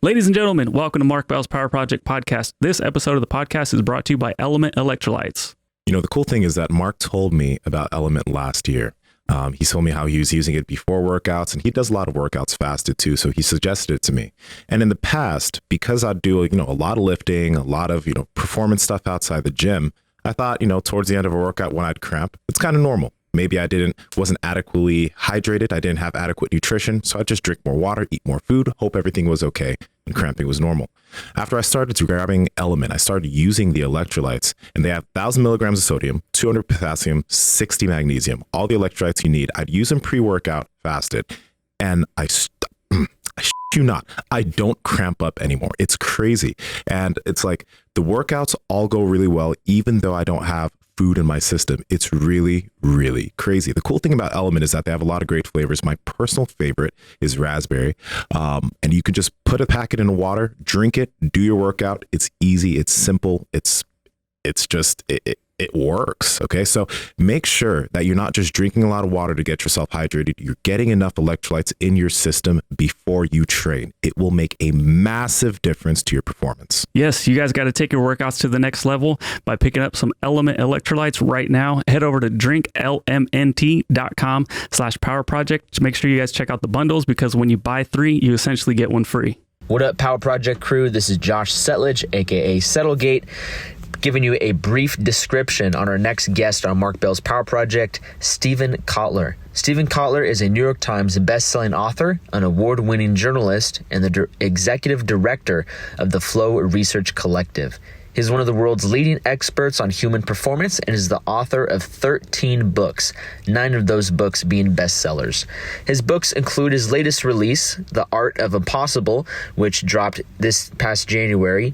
Ladies and gentlemen, welcome to Mark Bell's Power Project podcast. This episode of the podcast is brought to you by Element Electrolytes. You know, the cool thing is that Mark told me about Element last year. He told me how he was using it before workouts, and he does a lot of workouts fasted too. So he suggested it to me. And in the past, because I do, a lot of lifting, a lot of, performance stuff outside the gym, I thought, towards the end of a workout when I'd cramp, it's kind of normal. Maybe I wasn't adequately hydrated. I didn't have adequate nutrition. So I just drink more water, eat more food, hope everything was okay, and cramping was normal. After I started grabbing Element, I started using the electrolytes, and they have 1,000 milligrams of sodium, 200 potassium, 60 magnesium, all the electrolytes you need. I'd use them pre-workout, fasted, and I shit you not, I don't cramp up anymore. It's crazy. And it's like the workouts all go really well, even though I don't have food in my system. It's really, really crazy. The cool thing about Element is that they have a lot of great flavors. My personal favorite is raspberry. And you can just put a packet in the water, drink it, do your workout. It's easy. It's simple. It's just, it works. Okay. So make sure that you're not just drinking a lot of water to get yourself hydrated. You're getting enough electrolytes in your system before you train. It will make a massive difference to your performance. Yes, you guys got to take your workouts to the next level by picking up some Element Electrolytes right now. Head over to drinklmnt.com/power project to make sure you guys check out the bundles, because when you buy 3, you essentially get 1 free. What up, Power Project crew? This is Josh Settlage, aka Settlegate, giving you a brief description on our next guest on Mark Bell's Power Project, Steven Kotler. Steven Kotler is a New York Times-bestselling author, an award-winning journalist, and the executive director of the Flow Research Collective. He's one of the world's leading experts on human performance and is the author of 13 books, 9 of those books being bestsellers. His books include his latest release, The Art of Impossible, which dropped this past January,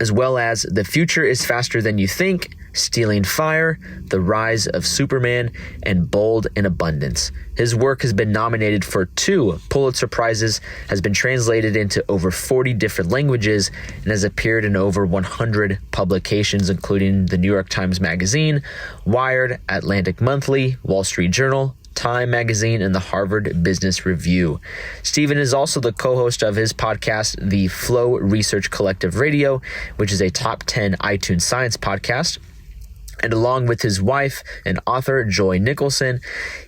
as well as The Future is Faster Than You Think, Stealing Fire, The Rise of Superman, and Bold in Abundance. His work has been nominated for 2 Pulitzer Prizes, has been translated into over 40 different languages, and has appeared in over 100 publications, including the New York Times Magazine, Wired, Atlantic Monthly, Wall Street Journal, Time Magazine, and the Harvard Business Review. Steven is also the co-host of his podcast, the Flow Research Collective Radio, which is a top 10 iTunes science podcast. And along with his wife and author, Joy Nicholson,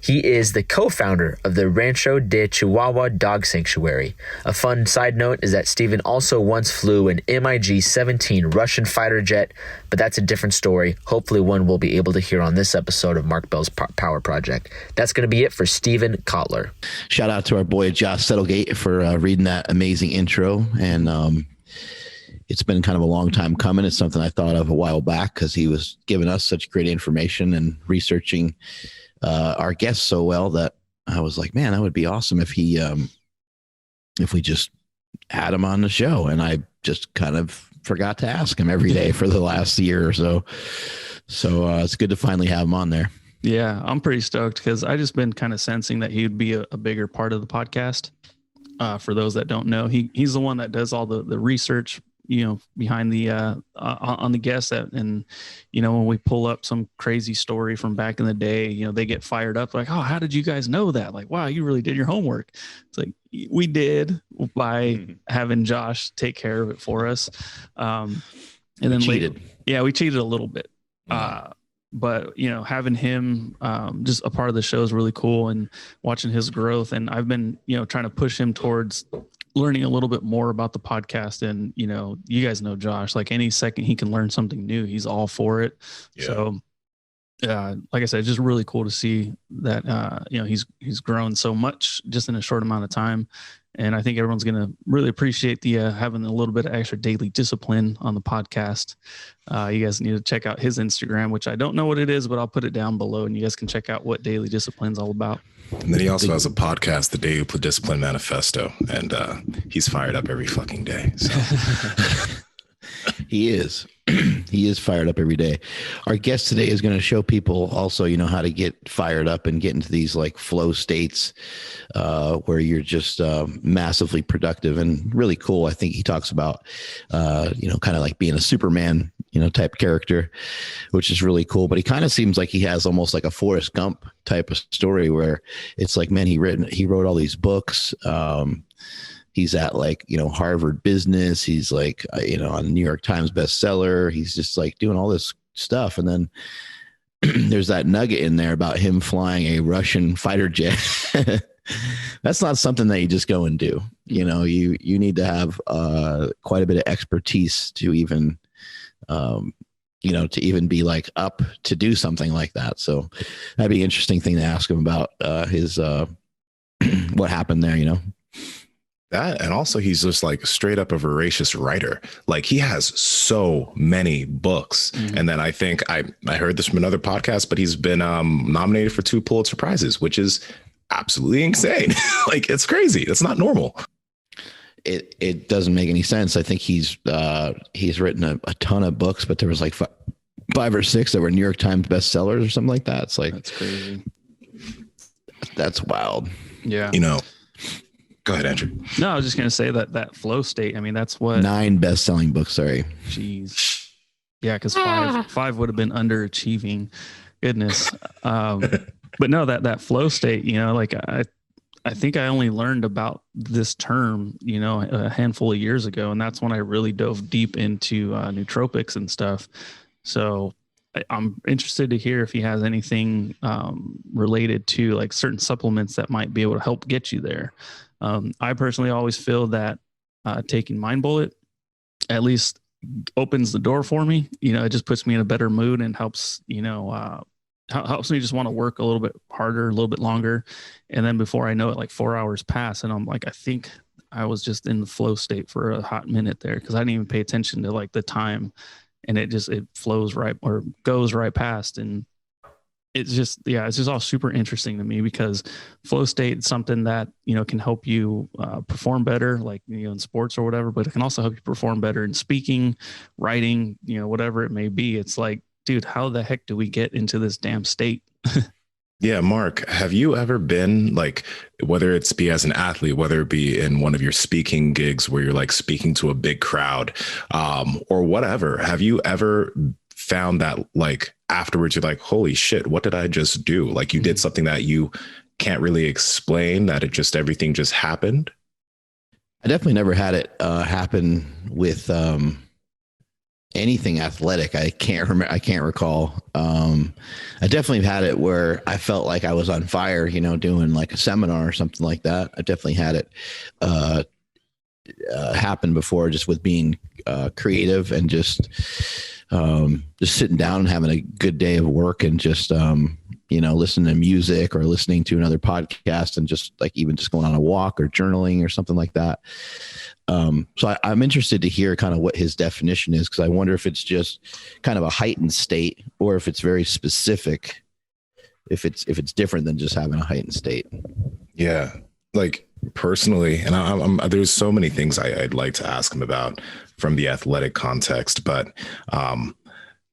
he is the co-founder of the Rancho de Chihuahua Dog Sanctuary. A fun side note is that Steven also once flew an MiG-17 Russian fighter jet, but that's a different story. Hopefully one we'll be able to hear on this episode of Mark Bell's Power Project. That's going to be it for Steven Kotler. Shout out to our boy, Josh Settlegate, for reading that amazing intro. And, it's been kind of a long time coming. It's something I thought of a while back because he was giving us such great information and researching our guests so well that I was like, man, that would be awesome if he, if we just had him on the show. And I just kind of forgot to ask him every day for the last year or so. So it's good to finally have him on there. Yeah, I'm pretty stoked because I just been kind of sensing that he'd be a bigger part of the podcast. For those that don't know, he's the one that does all the research, behind the on the guests and when we pull up some crazy story from back in the day, they get fired up like, oh, how did you guys know that? Like, wow, you really did your homework. It's like we did by having Josh take care of it for us. And then cheated. We cheated a little bit. But having him just a part of the show is really cool, and watching his growth. And I've been trying to push him towards learning a little bit more about the podcast. And you guys know Josh, like any second he can learn something new, he's all for it. Yeah. So like I said, just really cool to see that he's grown so much just in a short amount of time. And I think everyone's going to really appreciate the having a little bit of extra daily discipline on the podcast. You guys need to check out his Instagram, which I don't know what it is, but I'll put it down below, and you guys can check out what daily discipline's all about. And then he also has a podcast, the Daily Discipline Manifesto, and he's fired up every fucking day. So. He is. He is fired up every day. Our guest today is going to show people also, how to get fired up and get into these like flow states where you're just massively productive and really cool. I think he talks about, kind of like being a Superman, type character, which is really cool. But he kind of seems like he has almost like a Forrest Gump type of story where it's like, man, he wrote all these books. He's at like, Harvard Business. He's like, on New York Times bestseller. He's just like doing all this stuff. And then there's that nugget in there about him flying a Russian fighter jet. That's not something that you just go and do. You need to have quite a bit of expertise to even, to even be like up to do something like that. So that'd be an interesting thing to ask him about his what happened there. That, and also he's just like straight up a voracious writer. Like he has so many books. And then I think I heard this from another podcast, but he's been nominated for 2 Pulitzer Prizes, which is absolutely insane. Like it's crazy. It's not normal. It doesn't make any sense. I think he's written a ton of books, but there was like 5 or 6 that were New York Times bestsellers or something like that. It's like, that's crazy. That's wild. Yeah. Go ahead, Andrew. No, I was just going to say that flow state. I mean, that's what 9 best-selling books. Sorry. Jeez. Yeah. Cause 5 would have been underachieving. Goodness. But no, that flow state, like I think I only learned about this term, a handful of years ago. And that's when I really dove deep into nootropics and stuff. So I'm interested to hear if he has anything related to like certain supplements that might be able to help get you there. I personally always feel that taking Mind Bullet at least opens the door for me. It just puts me in a better mood and helps, helps me just want to work a little bit harder, a little bit longer. And then before I know it, like 4 hours pass and I'm like, I think I was just in the flow state for a hot minute there because I didn't even pay attention to like the time, and it flows right or goes right past. And it's just all super interesting to me because flow state is something that, can help you perform better, like, in sports or whatever, but it can also help you perform better in speaking, writing, whatever it may be. It's like, dude, how the heck do we get into this damn state? Yeah, Mark, have you ever been like, whether it's be as an athlete, whether it be in one of your speaking gigs where you're like speaking to a big crowd or whatever, have you ever found that like afterwards you're like, holy shit, what did I just do? Like you did something that you can't really explain, that everything just happened? I definitely never had it happen with anything athletic. I can't recall. I definitely had it where I felt like I was on fire, doing like a seminar or something like that. I definitely had it happen before, just with being creative and just sitting down and having a good day of work and just listening to music or listening to another podcast and just like even just going on a walk or journaling or something like that. So I'm interested to hear kind of what his definition is, because I wonder if it's just kind of a heightened state or if it's very specific, if it's different than just having a heightened state. Yeah. Like personally, and I'm there's so many things I'd like to ask him about from the athletic context, but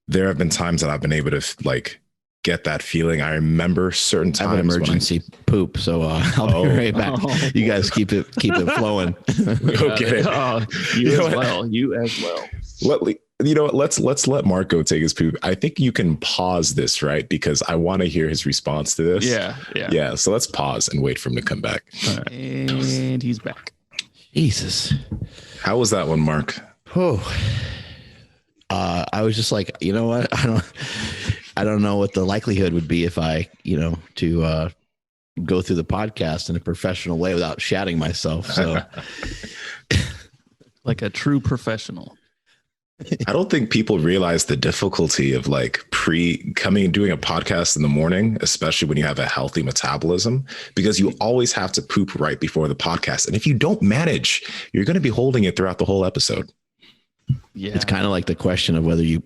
there have been times that I've been able to like get that feeling. I remember certain times. I have an emergency poop, so I'll be right back. You guys keep it flowing. Okay. You as well. Let's let Marco take his poop. I think you can pause this, right? Because I want to hear his response to this. Yeah. So let's pause and wait for him to come back. Right. And he's back. Jesus. How was that one, Mark? Oh, I was just like, you know what? I don't know what the likelihood would be if I, to go through the podcast in a professional way without shouting myself. So like a true professional. I don't think people realize the difficulty of like doing a podcast in the morning, especially when you have a healthy metabolism, because you always have to poop right before the podcast. And if you don't manage, you're going to be holding it throughout the whole episode. Yeah. It's kind of like the question of whether you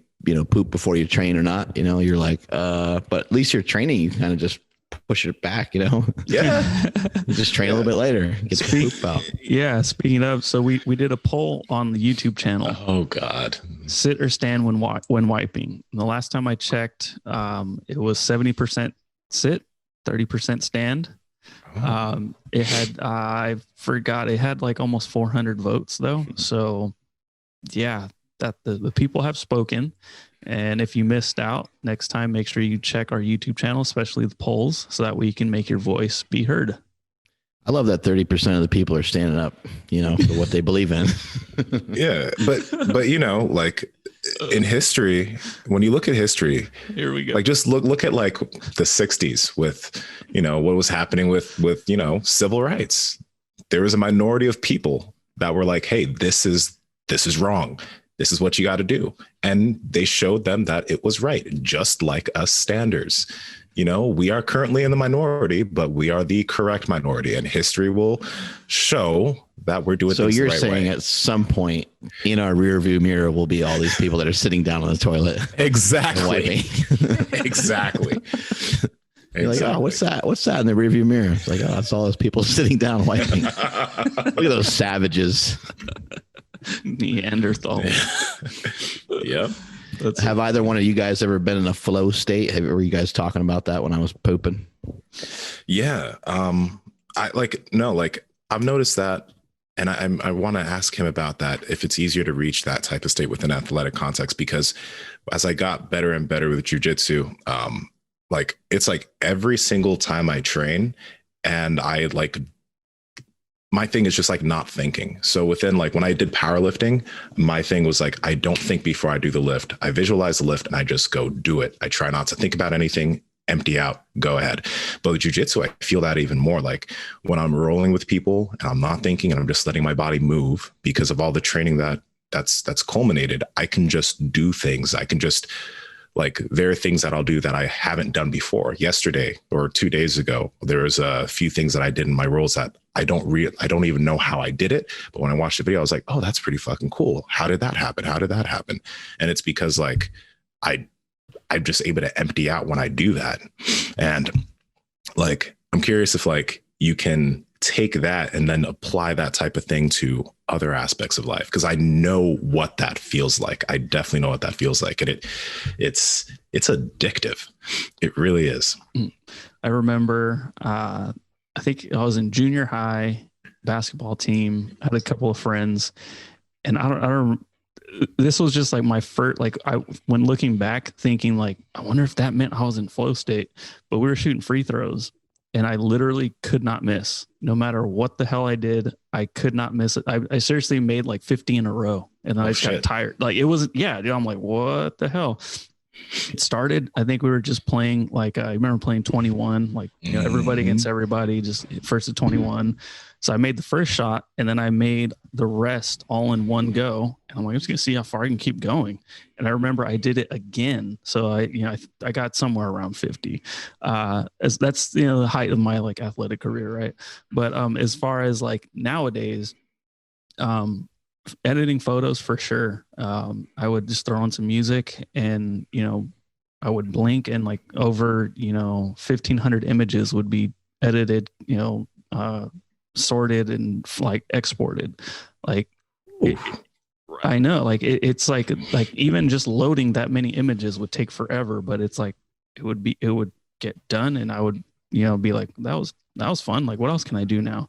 poop before you train or not. You're like, but at least you're training, you kind of just push it back, Yeah. You just train a little bit later, get the poop out. Yeah. Speaking of, so we did a poll on the YouTube channel. Oh God. Sit or stand when wiping. And the last time I checked, it was 70% sit, 30% stand. It had, I forgot, it had like almost 400 votes though. So yeah, that the people have spoken. And if you missed out, next time, make sure you check our YouTube channel, especially the polls, so that way you can make your voice be heard. I love that 30% of the people are standing up, for what they believe in. Yeah. But, like in history, when you look at history, here we go. Like just look at like the 60s with, what was happening with, civil rights. There was a minority of people that were like, hey, this is wrong. This is what you got to do. And they showed them that it was right, just like us standers. We are currently in the minority, but we are the correct minority, and history will show that we're doing. So things you're the right saying way. At some point in our rear view mirror will be all these people that are sitting down on the toilet. Exactly. Exactly. You're like, oh, what's that? What's that in the rear view mirror? It's like, oh, that's all those people sitting down wiping. Look at those savages. Neanderthal. Yeah. Have either one of you guys ever been in a flow state? Were you guys talking about that when I was pooping? Yeah. I've noticed that, and I want to ask him about that, if it's easier to reach that type of state within athletic context, because as I got better and better with jujitsu, it's like every single time I train, and my thing is just like not thinking. So within like when I did powerlifting, my thing was like, I don't think before I do the lift. I visualize the lift and I just go do it. I try not to think about anything, empty out, go ahead. But with jujitsu, I feel that even more. Like when I'm rolling with people and I'm not thinking and I'm just letting my body move because of all the training that's culminated, I can just do things. I can just like, there are things that I'll do that I haven't done before. Yesterday or 2 days ago, there was a few things that I did in my rolls that I don't even know how I did it. But when I watched the video, I was like, oh, that's pretty fucking cool. How did that happen? How did that happen? And it's because like, I'm just able to empty out when I do that. And like, I'm curious if like you can take that and then apply that type of thing to other aspects of life. Because I know what that feels like. I definitely know what that feels like. And it's addictive. It really is. I remember, I think I was in junior high basketball team, had a couple of friends, and I don't, this was just like my first, like when looking back thinking like, I wonder if that meant I was in flow state, but we were shooting free throws and I literally could not miss no matter what the hell I did. I could not miss it. I seriously made like 50 in a row and I just got tired. Like it was, yeah, dude, I'm like, what the hell? It started, I think we were just playing like, I remember playing 21, like, everybody against everybody, just first to 21. So I made the first shot and then I made the rest all in one go. And I'm like, I'm just going to see how far I can keep going. And I remember I did it again. So I got somewhere around 50. As that's, the height of my like athletic career. Right. But as far as like nowadays, editing photos for sure. I would just throw on some music and, I would blink and like over, 1,500 images would be edited, sorted and like exported. Like, I know, like it's like even just loading that many images would take forever, but it's like, it would get done. And I would, be like, that was fun. Like, what else can I do now?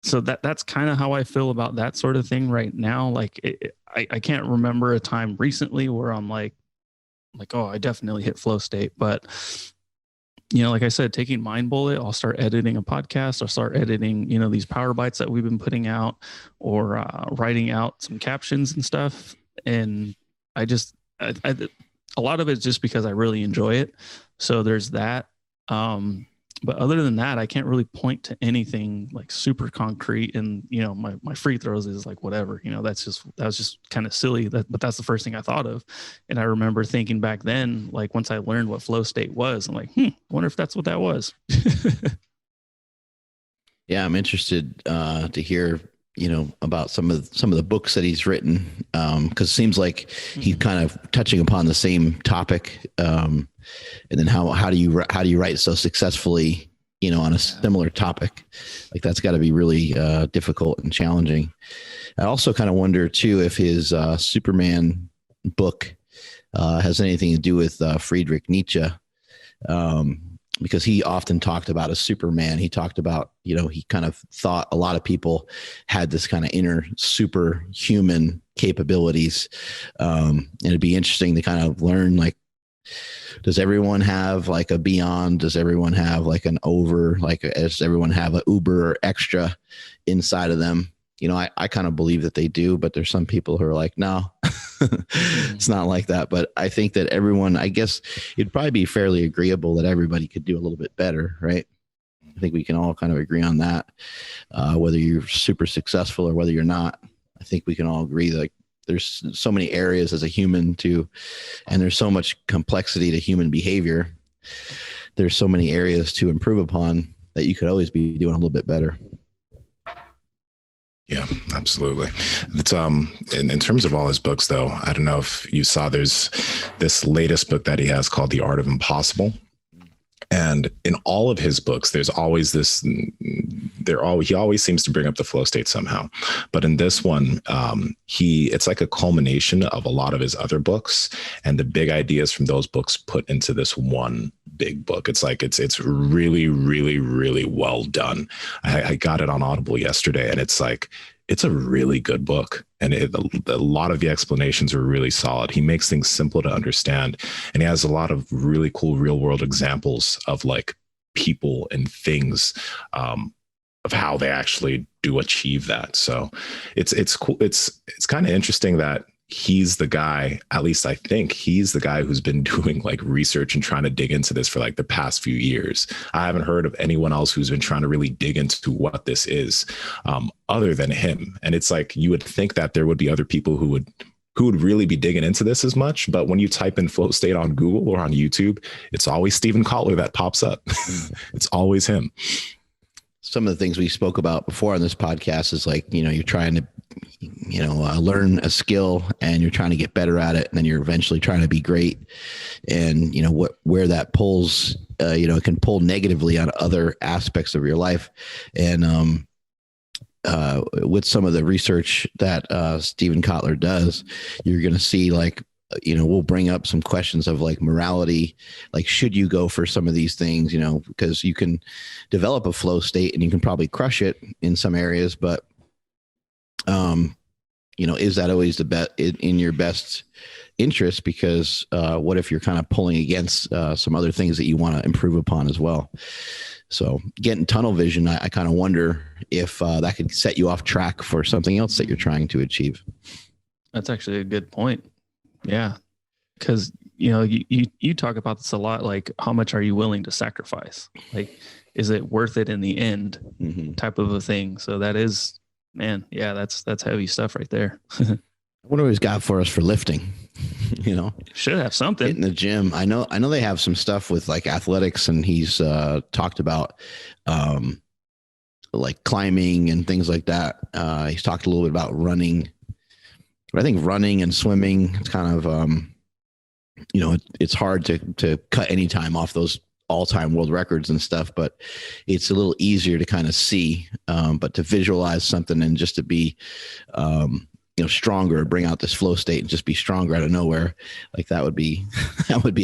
So that's kind of how I feel about that sort of thing right now. Like I can't remember a time recently where I'm like, oh, I definitely hit flow state. But, like I said, taking Mind Bullet, I'll start editing a podcast. I'll start editing, these power bites that we've been putting out or writing out some captions and stuff. And I a lot of it's just because I really enjoy it. So there's that. But other than that, I can't really point to anything like super concrete. And, my free throws is like, whatever, that was just kind of silly, but that's the first thing I thought of. And I remember thinking back then, like once I learned what flow state was, I'm like, I wonder if that's what that was. Yeah. I'm interested to hear, about some of the books that he's written. Cause it seems like he's kind of touching upon the same topic. And then how do you write so successfully, on a similar topic? Like that's got to be really difficult and challenging. I also kind of wonder too if his Superman book has anything to do with Friedrich Nietzsche, because he often talked about a Superman. He talked about, he kind of thought a lot of people had this kind of inner superhuman capabilities, and it'd be interesting to kind of learn like Does everyone have like a Beyond? Does everyone have like an Over? Like, does everyone have a Uber or Extra inside of them? You know, I kind of believe that they do, but there's some people who are like, no, it's not like that. But I think that everyone, I guess it'd probably be fairly agreeable that everybody could do a little bit better, right? I think we can all kind of agree on that, whether you're super successful or whether you're not. I think we can all agree that there's so many areas as a human and there's so much complexity to human behavior. There's so many areas to improve upon that you could always be doing a little bit better. Yeah, absolutely. It's in terms of all his books, though, I don't know if you saw, there's this latest book that he has called The Art of Impossible. And in all of his books, there's always this, he always seems to bring up the flow state somehow. But in this one, it's like a culmination of a lot of his other books and the big ideas from those books put into this one big book. It's like, it's really, really, really well done. I got it on Audible yesterday, and it's like, it's a really good book. And a lot of the explanations are really solid. He makes things simple to understand. And he has a lot of really cool real world examples of like people and things, of how they actually do achieve that. So it's cool. It's kind of interesting that he's the guy, at least I think he's the guy who's been doing like research and trying to dig into this for like the past few years. I haven't heard of anyone else who's been trying to really dig into what this is, other than him. And it's like, you would think that there would be other people who would really be digging into this as much. But when you type in flow state on Google or on YouTube, it's always Stephen Kotler that pops up. It's always him. Some of the things we spoke about before on this podcast is like, you know, you're trying to, learn a skill and you're trying to get better at it. And then you're eventually trying to be great. And, where that pulls, it can pull negatively on other aspects of your life. And, with some of the research that Stephen Kotler does, you're going to see like, we'll bring up some questions of like morality, like, should you go for some of these things, because you can develop a flow state and you can probably crush it in some areas, but, is that always the best in your best interest? Because what if you're kind of pulling against some other things that you want to improve upon as well? So getting tunnel vision, I kind of wonder if that could set you off track for something else that you're trying to achieve. That's actually a good point. Yeah. Because, you talk about this a lot, like how much are you willing to sacrifice? Like, is it worth it in the end type of a thing? So that is, man, yeah, that's heavy stuff right there. I wonder what he's got for us for lifting. Should have something in the gym. I know they have some stuff with like athletics, and he's talked about like climbing and things like that. He's talked a little bit about running, but I think running and swimming, it's kind of it's hard to cut any time off those all-time world records and stuff, but it's a little easier to kind of see, but to visualize something and just to be stronger, bring out this flow state and just be stronger out of nowhere, like that would be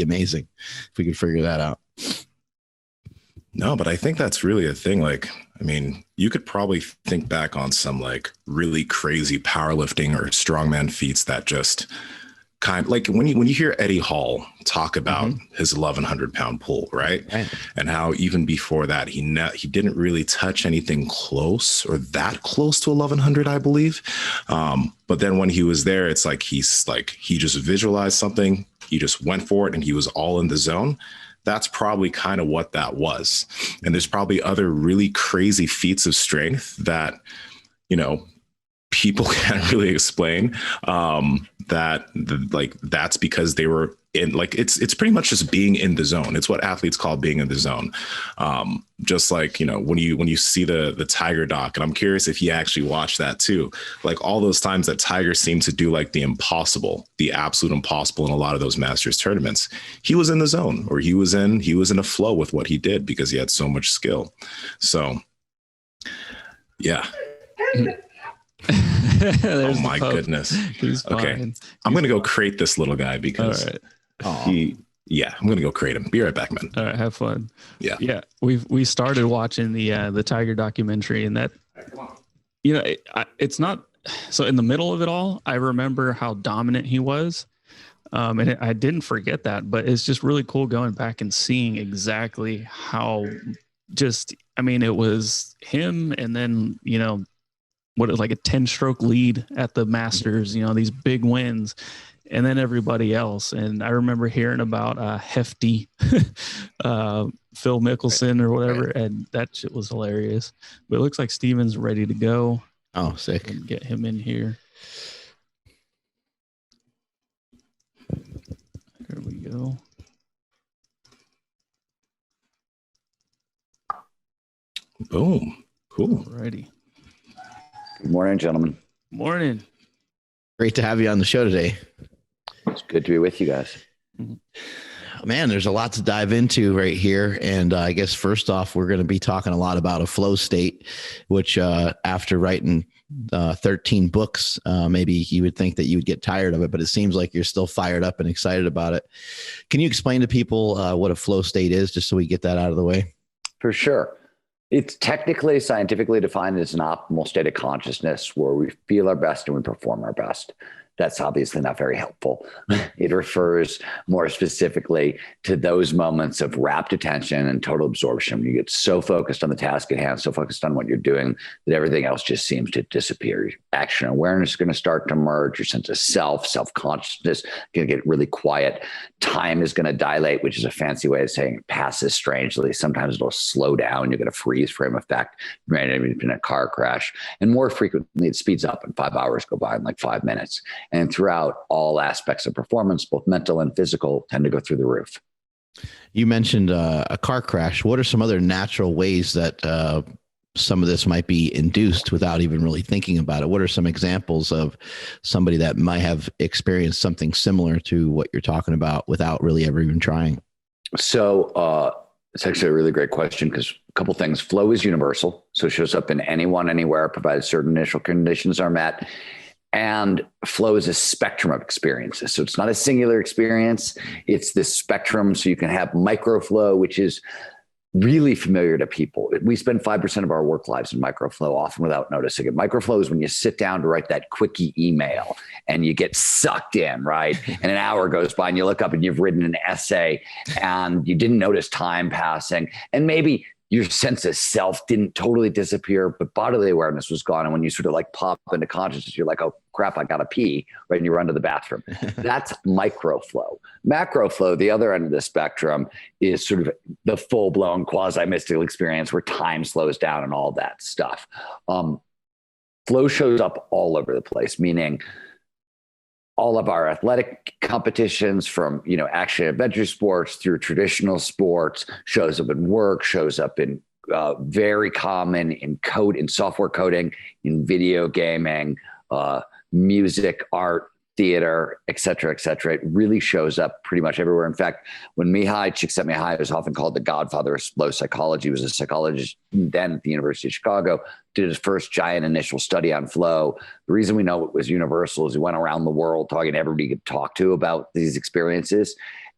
amazing if we could figure that out. No, but I think that's really a thing. Like, I mean, you could probably think back on some like really crazy powerlifting or strongman feats that just kind of like when you hear Eddie Hall talk about his 1,100 pound pull, right? And how even before that, he didn't really touch anything close or that close to 1,100, I believe. But then when he was there, it's like he just visualized something, he just went for it, and he was all in the zone. That's probably kind of what that was. And there's probably other really crazy feats of strength that, people can't really explain, that's because they were in, like, it's pretty much just being in the zone. It's what athletes call being in the zone. Just like, when you see the Tiger doc, and I'm curious if you actually watched that too, like all those times that Tiger seemed to do like the impossible, the absolute impossible in a lot of those Masters tournaments, he was in the zone, or he was in a flow with what he did because he had so much skill. So yeah. Oh my goodness. Okay. I'm going to go crate this little guy because I'm going to go crate him. Be right back, man. All right. Have fun. Yeah. Yeah. We started watching the Tiger documentary, and that, it's not, so in the middle of it all, I remember how dominant he was, And I didn't forget that, but it's just really cool going back and seeing exactly how it was him. And then, what is like a 10-stroke lead at the Masters, these big wins, and then everybody else. And I remember hearing about Hefty Phil Mickelson or whatever, and that shit was hilarious. But it looks like Steven's ready to go. Oh, sick. And get him in here. There we go. Boom. Cool. Alrighty. Good morning, gentlemen. Morning. Great to have you on the show today. It's good to be with you guys. Man, there's a lot to dive into right here. And I guess first off, we're going to be talking a lot about a flow state, which after writing 13 books, maybe you would think that you would get tired of it, but it seems like you're still fired up and excited about it. Can you explain to people what a flow state is, just so we get that out of the way? For sure. It's technically, scientifically defined as an optimal state of consciousness where we feel our best and we perform our best. That's obviously not very helpful. It refers more specifically to those moments of rapt attention and total absorption. You get so focused on the task at hand, so focused on what you're doing, that everything else just seems to disappear. Action awareness is going to start to emerge. Your sense of self-consciousness is going to get really quiet. Time is going to dilate, which is a fancy way of saying it passes strangely. Sometimes it'll slow down. You get a freeze frame effect, right? In a car crash. And more frequently, it speeds up and 5 hours go by in like 5 minutes. And throughout, all aspects of performance, both mental and physical, tend to go through the roof. You mentioned a car crash. What are some other natural ways that some of this might be induced without even really thinking about it? What are some examples of somebody that might have experienced something similar to what you're talking about without really ever even trying? So it's actually a really great question, because a couple things. Flow is universal. So it shows up in anyone, anywhere, provided certain initial conditions are met. And flow is a spectrum of experiences. So it's not a singular experience. It's this spectrum. So you can have microflow, which is really familiar to people. We spend 5% of our work lives in microflow, often without noticing it. Microflow is when you sit down to write that quickie email and you get sucked in, right? And an hour goes by and you look up and you've written an essay and you didn't notice time passing. And maybe your sense of self didn't totally disappear, but bodily awareness was gone. And when you sort of like pop into consciousness, you're like, oh crap, I gotta pee, right? And you run to the bathroom. That's microflow. Macroflow, the other end of the spectrum, is sort of the full-blown quasi-mystical experience where time slows down and all that stuff. Flow shows up all over the place, meaning all of our athletic competitions, from action adventure sports through traditional sports, shows up in work, shows up in very common in software coding, in video gaming, music, art, theater, et cetera, et cetera. It really shows up pretty much everywhere. In fact, when Csikszentmihalyi was often called the godfather of flow psychology. He was a psychologist then at the University of Chicago, did his first giant initial study on flow. The reason we know it was universal is he went around the world talking to everybody he could talk to about these experiences.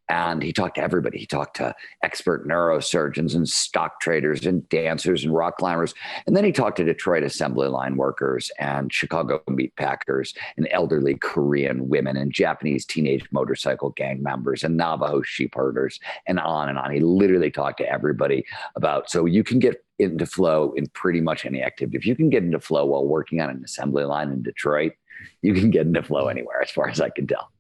And he talked to everybody. He talked to expert neurosurgeons and stock traders and dancers and rock climbers. And then he talked to Detroit assembly line workers and Chicago meat packers and elderly Korean women and Japanese teenage motorcycle gang members and Navajo sheep herders and on and on. He literally talked to everybody about, so you can get into flow in pretty much any activity. If you can get into flow while working on an assembly line in Detroit, you can get into flow anywhere, as far as I can tell.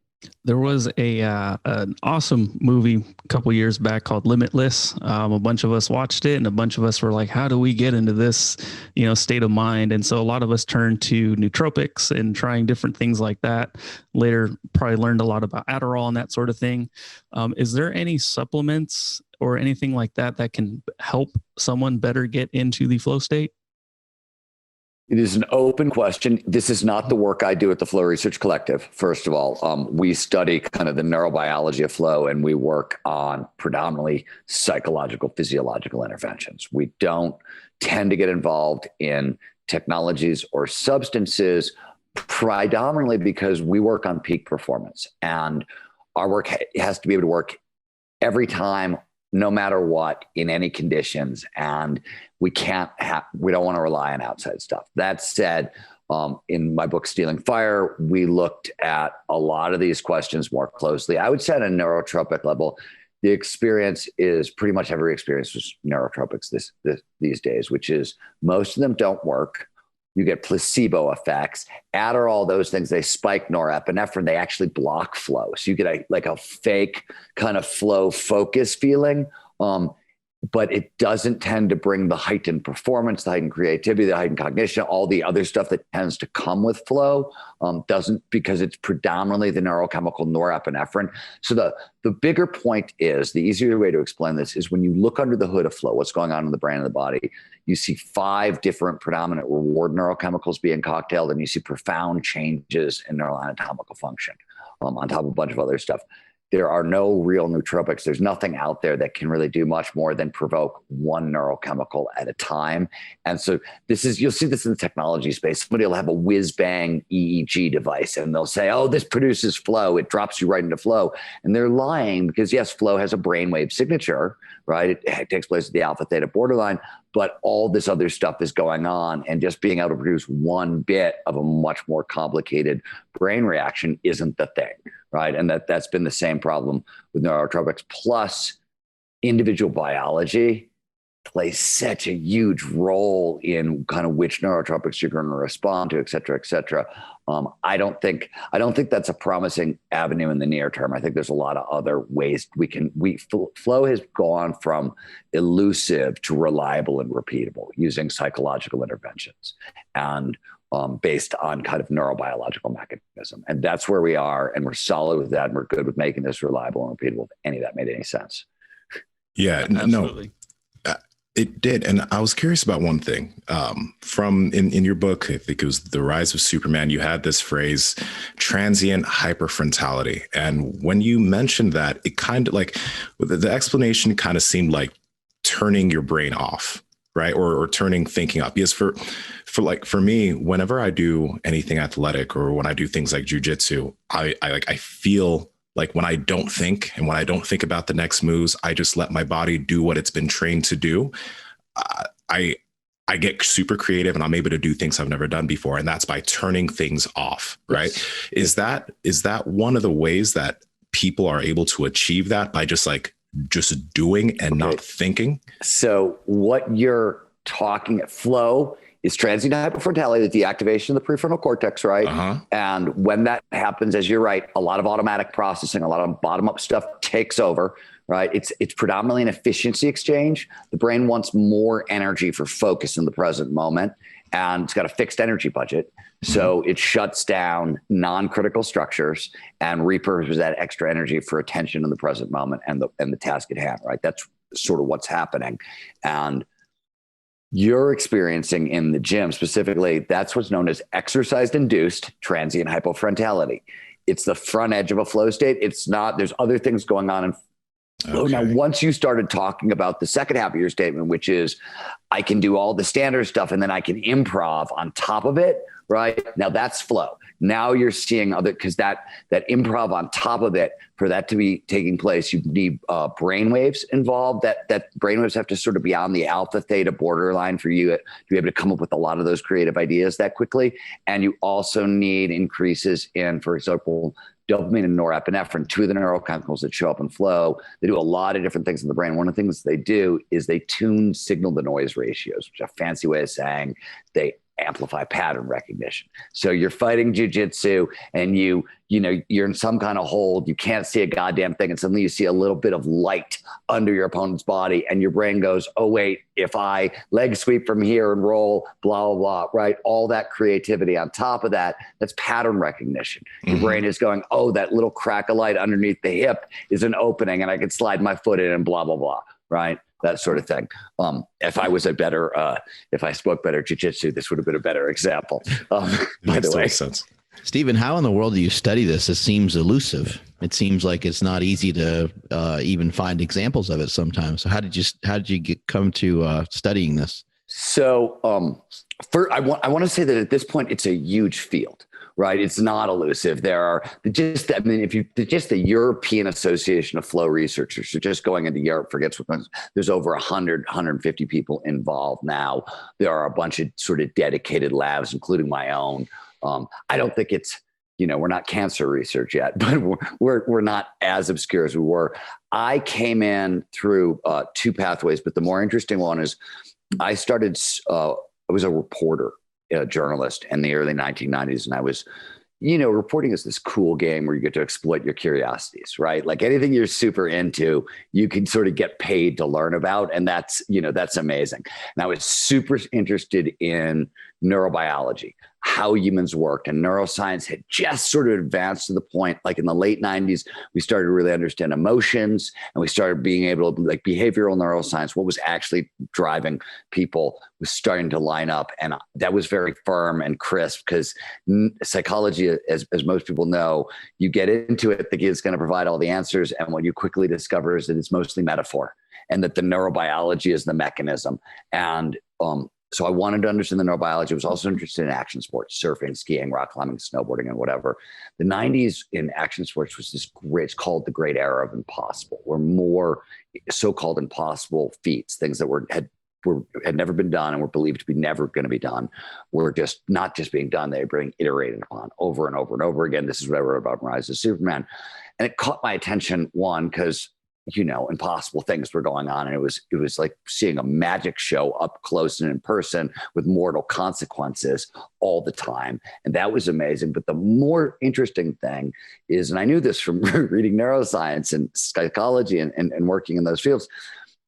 There was an awesome movie a couple years back called Limitless. A bunch of us watched it, and a bunch of us were like, how do we get into this, state of mind? And so a lot of us turned to nootropics and trying different things like that. Later, probably learned a lot about Adderall and that sort of thing. Is there any supplements or anything like that that can help someone better get into the flow state? It is an open question. This is not the work I do at the Flow Research Collective. First of all, we study kind of the neurobiology of flow, and we work on predominantly psychological, physiological interventions. We don't tend to get involved in technologies or substances, predominantly because we work on peak performance, and our work has to be able to work every time, no matter what, in any conditions. And we don't want to rely on outside stuff. That said, In my book, Stealing Fire, we looked at a lot of these questions more closely. I would say at a neurotropic level, the experience is pretty much every experience with neurotropics these days, which is most of them don't work. You get placebo effects. Adderall, those things, they spike norepinephrine. They actually block flow. So you get a fake kind of flow focus feeling. But it doesn't tend to bring the heightened performance, the heightened creativity, the heightened cognition, all the other stuff that tends to come with flow, doesn't, because it's predominantly the neurochemical norepinephrine. So the bigger point is, the easier way to explain this is when you look under the hood of flow, what's going on in the brain and the body, you see 5 different predominant reward neurochemicals being cocktailed, and you see profound changes in neuroanatomical function on top of a bunch of other stuff. There are no real nootropics. There's nothing out there that can really do much more than provoke one neurochemical at a time. And so you'll see this in the technology space. Somebody will have a whiz bang EEG device and they'll say, oh, this produces flow. It drops you right into flow. And they're lying, because yes, flow has a brainwave signature, right? It takes place at the alpha theta borderline, but all this other stuff is going on. And just being able to produce one bit of a much more complicated brain reaction isn't the thing. Right. And that's been the same problem with neurotropics. Plus, individual biology plays such a huge role in kind of which neurotropics you're going to respond to, et cetera, et cetera. I don't think that's a promising avenue in the near term. I think there's a lot of other ways flow has gone from elusive to reliable and repeatable using psychological interventions. And based on kind of neurobiological mechanism. And that's where we are. And we're solid with that. And we're good with making this reliable and repeatable, if any of that made any sense. Yeah, absolutely. No, it did. And I was curious about one thing from in your book, I think it was The Rise of Superman, you had this phrase, transient hyperfrontality. And when you mentioned that, it kind of like the explanation kind of seemed like turning your brain off. Right. Or turning thinking up. Because for me, whenever I do anything athletic or when I do things like jujitsu, I feel like when I don't think and when I don't think about the next moves, I just let my body do what it's been trained to do. I get super creative and I'm able to do things I've never done before. And that's by turning things off. Right. Yes. Is that one of the ways that people are able to achieve that, by just doing and not thinking? So what you're talking at flow is transient hypofrontality, the deactivation of the prefrontal cortex, right? Uh-huh. And when that happens, as you're right, a lot of automatic processing, a lot of bottom-up stuff takes over, right? It's predominantly an efficiency exchange. The brain wants more energy for focus in the present moment, and it's got a fixed energy budget. So it shuts down non-critical structures and repurposes that extra energy for attention in the present moment and the task at hand, right? That's sort of what's happening. And you're experiencing in the gym specifically, that's what's known as exercise-induced transient hypofrontality. It's the front edge of a flow state. It's not, there's other things going on in flow. Okay. Now, once you started talking about the second half of your statement, which is I can do all the standard stuff and then I can improv on top of it, right? Now that's flow. Now you're seeing other, because that improv on top of it, for that to be taking place, you need brainwaves involved. That brainwaves have to sort of be on the alpha theta borderline for you to be able to come up with a lot of those creative ideas that quickly. And you also need increases in, for example, dopamine and norepinephrine, 2 of the neurochemicals that show up in flow. They do a lot of different things in the brain. One of the things they do is they tune signal to noise ratios, which is a fancy way of saying they amplify pattern recognition. So you're fighting jujitsu and you're in some kind of hold. You can't see a goddamn thing. And suddenly you see a little bit of light under your opponent's body. And your brain goes, oh, wait, if I leg sweep from here and roll, blah, blah, blah, right? All that creativity on top of that, that's pattern recognition. Your brain is going, oh, that little crack of light underneath the hip is an opening and I can slide my foot in and blah, blah, blah, right? That sort of thing. If I was if I spoke better jujitsu, this would have been a better example. By the way, makes sense. Stephen, how in the world do you study this? It seems elusive. It seems like it's not easy to even find examples of it sometimes. So how did you come to studying this? So I want to say that at this point, it's a huge field. right? It's not elusive. There are just the European Association of Flow Researchers, so just going into Europe, forgets what, there's over 150 people involved now. There are a bunch of sort of dedicated labs, including my own. I don't think it's, we're not cancer research yet, but we're not as obscure as we were. I came in through two pathways, but the more interesting one is I was a reporter, a journalist in the early 1990s, and I was, reporting is this cool game where you get to exploit your curiosities, right? Like anything you're super into, you can sort of get paid to learn about, and that's amazing. And I was super interested in neurobiology, how humans worked, and neuroscience had just sort of advanced to the point, like in the late 90s, we started to really understand emotions, and we started being able to, like, behavioral neuroscience, what was actually driving people was starting to line up. And that was very firm and crisp, because psychology, as most people know, you get into it thinking it's going to provide all the answers. And what you quickly discover is that it's mostly metaphor, and that the neurobiology is the mechanism. And, so I wanted to understand the neurobiology. I was also interested in action sports, surfing, skiing, rock climbing, snowboarding, and whatever. The 90s in action sports was this great, it's called the great era of impossible, where more so-called impossible feats, things that had never been done and were believed to be never going to be done, were just not just being done, they were being iterated upon over and over and over again. This is what I wrote about Rise of Superman. And it caught my attention, one, because impossible things were going on. And it was like seeing a magic show up close and in person with mortal consequences all the time. And that was amazing. But the more interesting thing is, and I knew this from reading neuroscience and psychology and working in those fields,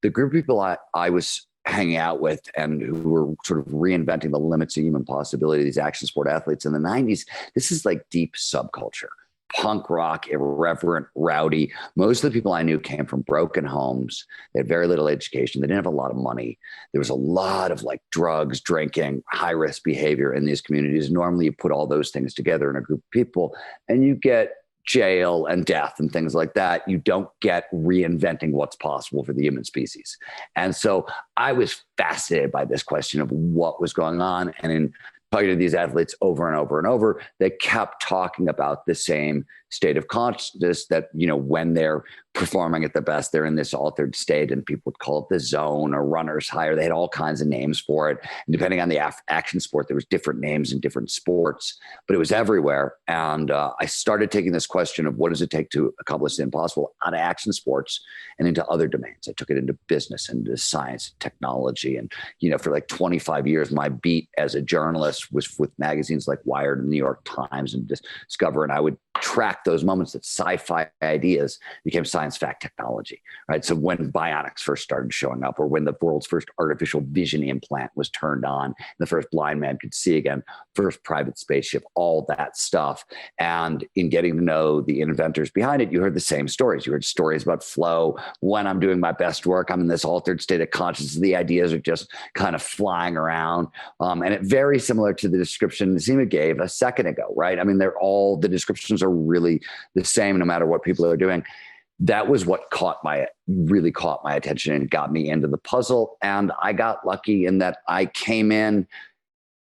the group of people I was hanging out with and who were sort of reinventing the limits of human possibility, these action sport athletes in the 90s, this is like deep subculture. Punk rock, irreverent, rowdy. Most of the people I knew came from broken homes. They had very little education. They didn't have a lot of money. There was a lot of like drugs, drinking, high risk behavior in these communities. Normally you put all those things together in a group of people and you get jail and death and things like that. You don't get reinventing what's possible for the human species. And so I was fascinated by this question of what was going on. And in talking to these athletes over and over and over, they kept talking about the same state of consciousness that, when they're performing at the best, they're in this altered state, and people would call it the zone or runner's high, or they had all kinds of names for it. And depending on the action sport, there was different names in different sports, but it was everywhere. And I started taking this question of what does it take to accomplish the impossible out of action sports and into other domains. I took it into business and into science, technology. And, for like 25 years, my beat as a journalist was with magazines like Wired and New York Times and Discover. And I would track those moments that sci-fi ideas became science fact technology, right? So when bionics first started showing up, or when the world's first artificial vision implant was turned on, the first blind man could see again, first private spaceship, all that stuff. And in getting to know the inventors behind it, you heard the same stories. You heard stories about flow. When I'm doing my best work, I'm in this altered state of consciousness. The ideas are just kind of flying around. And it very similar to the description Nsima gave a second ago, right? I mean, the descriptions are really the same no matter what people are doing. That was what really caught my attention and got me into the puzzle. And I got lucky in that I came in,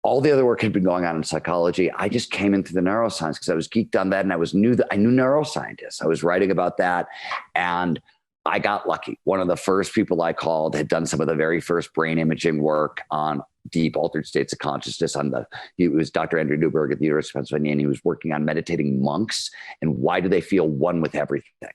all the other work had been going on in psychology. I just came into the neuroscience because I was geeked on that. And I knew neuroscientists. I was writing about that. And I got lucky. One of the first people I called had done some of the very first brain imaging work on deep altered states of consciousness. He was Dr. Andrew Newberg at the University of Pennsylvania, and he was working on meditating monks and why do they feel one with everything.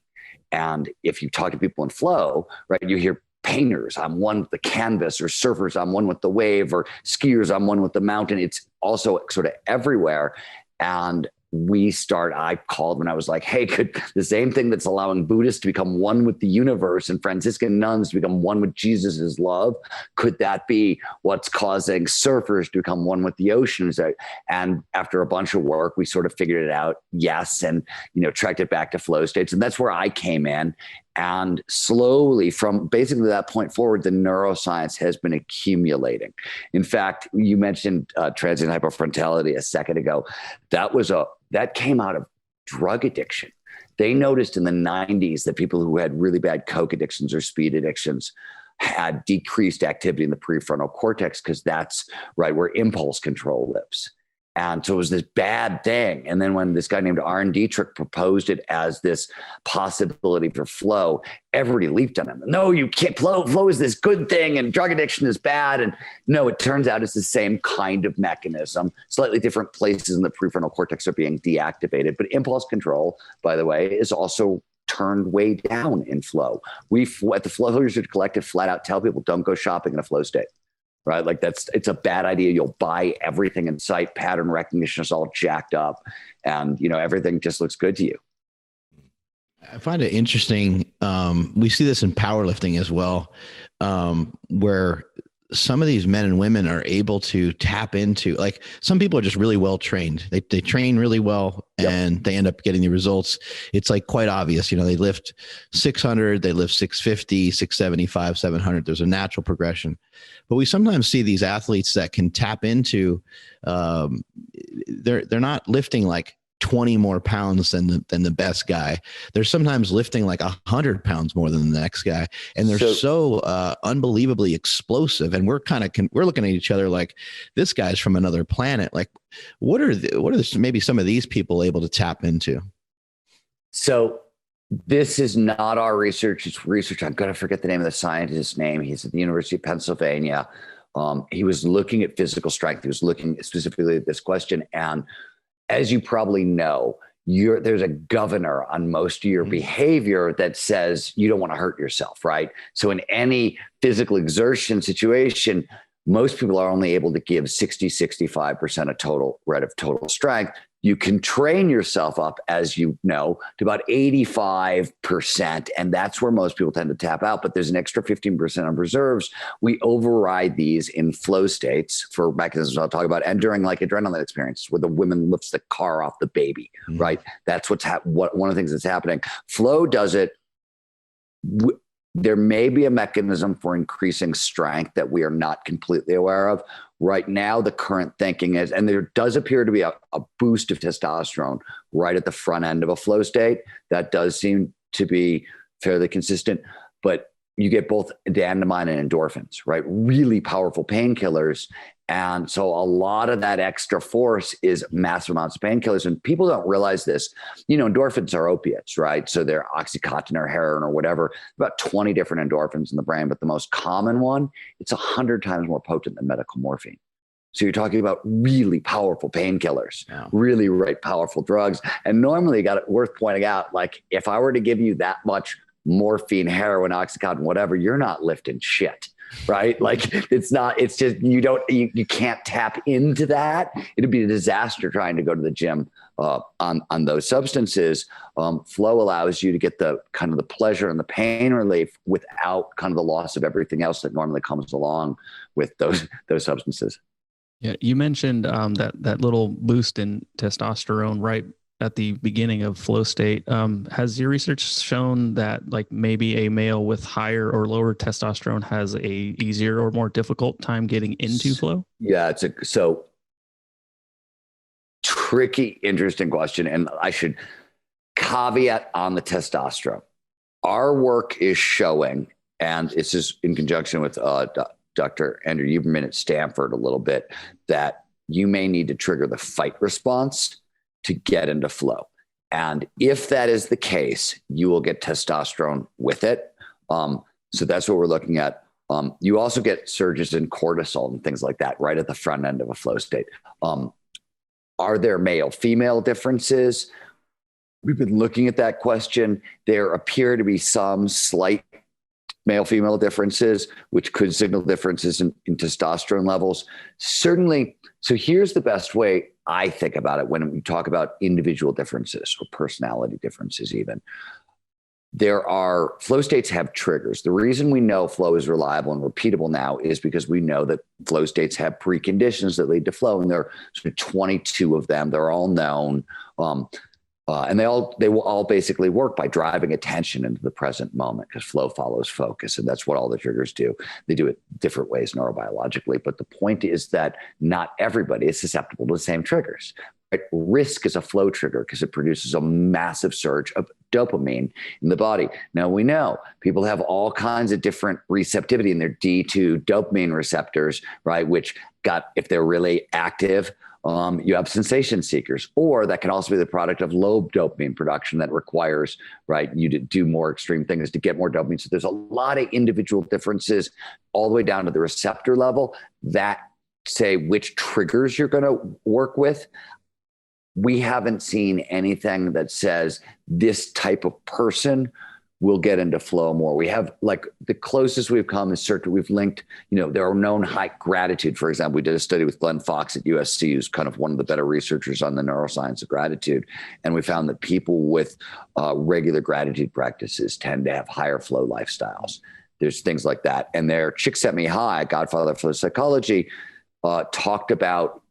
And if you talk to people in flow, right, you hear painters, I'm one with the canvas, or surfers, I'm one with the wave, or skiers, I'm one with the mountain. It's also sort of everywhere. And I called when I was like, hey, could the same thing that's allowing Buddhists to become one with the universe and Franciscan nuns to become one with Jesus's love, could that be what's causing surfers to become one with the oceans? And after a bunch of work, we sort of figured it out. Yes. And, tracked it back to flow states. And that's where I came in. And slowly, from basically that point forward, the neuroscience has been accumulating. In fact, you mentioned transient hypo frontality a second ago. That came out of drug addiction. They noticed in the 90s that people who had really bad coke addictions or speed addictions had decreased activity in the prefrontal cortex, because that's right where impulse control lives. And so it was this bad thing. And then when this guy named Aaron Dietrich proposed it as this possibility for flow, everybody leaped on him. No, you can't. Flow is this good thing and drug addiction is bad. And no, it turns out it's the same kind of mechanism. Slightly different places in the prefrontal cortex are being deactivated. But impulse control, by the way, is also turned way down in flow. We at the Flow Research Collective flat out tell people, don't go shopping in a flow state. Right? Like it's a bad idea. You'll buy everything in sight. Pattern recognition is all jacked up and, everything just looks good to you. I find it interesting. We see this in powerlifting as well, where some of these men and women are able to tap into, like, some people are just really well trained. They train really well and they end up getting the results. It's like quite obvious, they lift 600, they lift 650, 675, 700. There's a natural progression, but we sometimes see these athletes that can tap into, they're not lifting like 20 more pounds than the best guy. They're sometimes lifting like 100 pounds more than the next guy. And they're so unbelievably explosive. And we're looking at each other like, this guy's from another planet. Like, what are maybe some of these people able to tap into? So this is not our research. It's research. I'm going to forget the name of the scientist's name. He's at the University of Pennsylvania. He was looking at physical strength. He was looking specifically at this question. And as you probably know, there's a governor on most of your behavior that says you don't want to hurt yourself, right? So in any physical exertion situation, most people are only able to give 60, 65% of total strength. You can train yourself up, as you know, to about 85%. And that's where most people tend to tap out. But there's an extra 15% of reserves. We override these in flow states for mechanisms I'll talk about. And during like adrenaline experiences where the woman lifts the car off the baby, right? That's one of the things that's happening. Flow does it. There may be a mechanism for increasing strength that we are not completely aware of. Right now, the current thinking is, and there does appear to be a boost of testosterone right at the front end of a flow state. That does seem to be fairly consistent, but you get both anandamide and endorphins, right? Really powerful painkillers. And so a lot of that extra force is massive amounts of painkillers. And people don't realize this. Endorphins are opiates, right? So they're Oxycontin or heroin or whatever, about 20 different endorphins in the brain. But the most common one, it's 100 times more potent than medical morphine. So you're talking about really powerful painkillers, really powerful drugs. And normally, worth pointing out, like if I were to give you that much morphine, heroin, Oxycontin, whatever, you're not lifting shit. Right? Like it's just, you can't tap into that. It'd be a disaster trying to go to the gym on those substances. Flow allows you to get the kind of the pleasure and the pain relief without kind of the loss of everything else that normally comes along with those substances. Yeah. You mentioned that little boost in testosterone right at the beginning of flow state. Has your research shown that like maybe a male with higher or lower testosterone has a easier or more difficult time getting into flow? Yeah, it's so tricky, interesting question. And I should caveat on the testosterone. Our work is showing, and this is in conjunction with Dr. Andrew Huberman at Stanford a little bit, that you may need to trigger the fight response to get into flow. And if that is the case, you will get testosterone with it. So that's what we're looking at. You also get surges in cortisol and things like that right at the front end of a flow state. Are there male-female differences? We've been looking at that question. There appear to be some slight male-female differences, which could signal differences in testosterone levels. Certainly. So here's the best way I think about it when we talk about individual differences or personality differences even. Flow states have triggers. The reason we know flow is reliable and repeatable now is because we know that flow states have preconditions that lead to flow, and there are sort of 22 of them. They're all known. And they will all basically work by driving attention into the present moment, because flow follows focus. And that's what all the triggers do. They do it different ways neurobiologically. But the point is that not everybody is susceptible to the same triggers. Right? Risk is a flow trigger because it produces a massive surge of dopamine in the body. Now we know people have all kinds of different receptivity in their D2 dopamine receptors, right? Which if they're really active, You have sensation seekers, or that can also be the product of low dopamine production that requires, right, you to do more extreme things to get more dopamine. So there's a lot of individual differences all the way down to the receptor level that say which triggers you're going to work with. We haven't seen anything that says this type of person will get into flow more. We have, like, the closest we've come is certain, we've linked, there are known high gratitude. For example, we did a study with Glenn Fox at USC, who's kind of one of the better researchers on the neuroscience of gratitude. And we found that people with regular gratitude practices tend to have higher flow lifestyles. There's things like that. And there, Csikszentmihalyi, godfather of flow psychology, talked about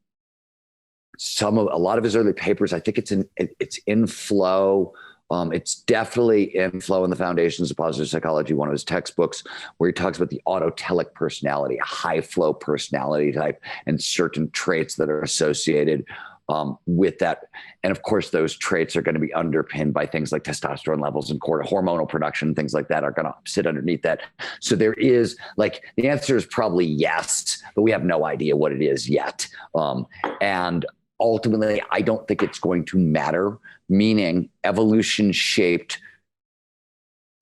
a lot of his early papers. I think it's in Flow. It's definitely in Flow in the Foundations of Positive Psychology, one of his textbooks, where he talks about the autotelic personality, a high flow personality type, and certain traits that are associated with that. And of course, those traits are going to be underpinned by things like testosterone levels and hormonal production, things like that are going to sit underneath that. So there is, like, the answer is probably yes, but we have no idea what it is yet. And ultimately, I don't think it's going to matter, meaning evolution shaped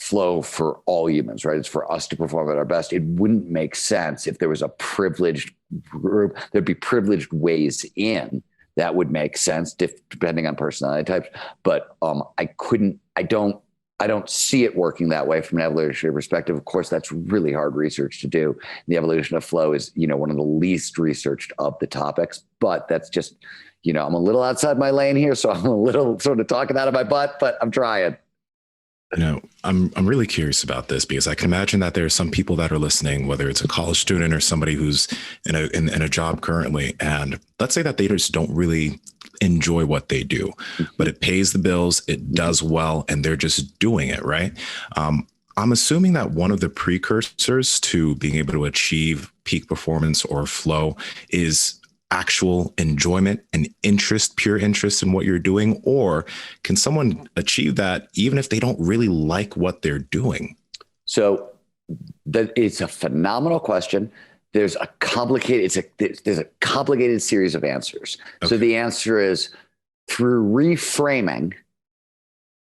flow for all humans, right? It's for us to perform at our best. It wouldn't make sense if there was a privileged group. There'd be privileged ways in that would make sense depending on personality types. But I don't see it working that way from an evolutionary perspective. Of course, that's really hard research to do. The evolution of flow is, one of the least researched of the topics, but that's just, I'm a little outside my lane here. So I'm a little sort of talking out of my butt, but I'm trying. I'm really curious about this because I can imagine that there are some people that are listening, whether it's a college student or somebody who's in a job currently, and let's say that they just don't really enjoy what they do, but it pays the bills, it does well, and they're just doing it, right? I'm assuming that one of the precursors to being able to achieve peak performance or flow is actual enjoyment and interest, pure interest in what you're doing? Or can someone achieve that even if they don't really like what they're doing? So it's a phenomenal question. There's a complicated series of answers. Okay. So the answer is through reframing.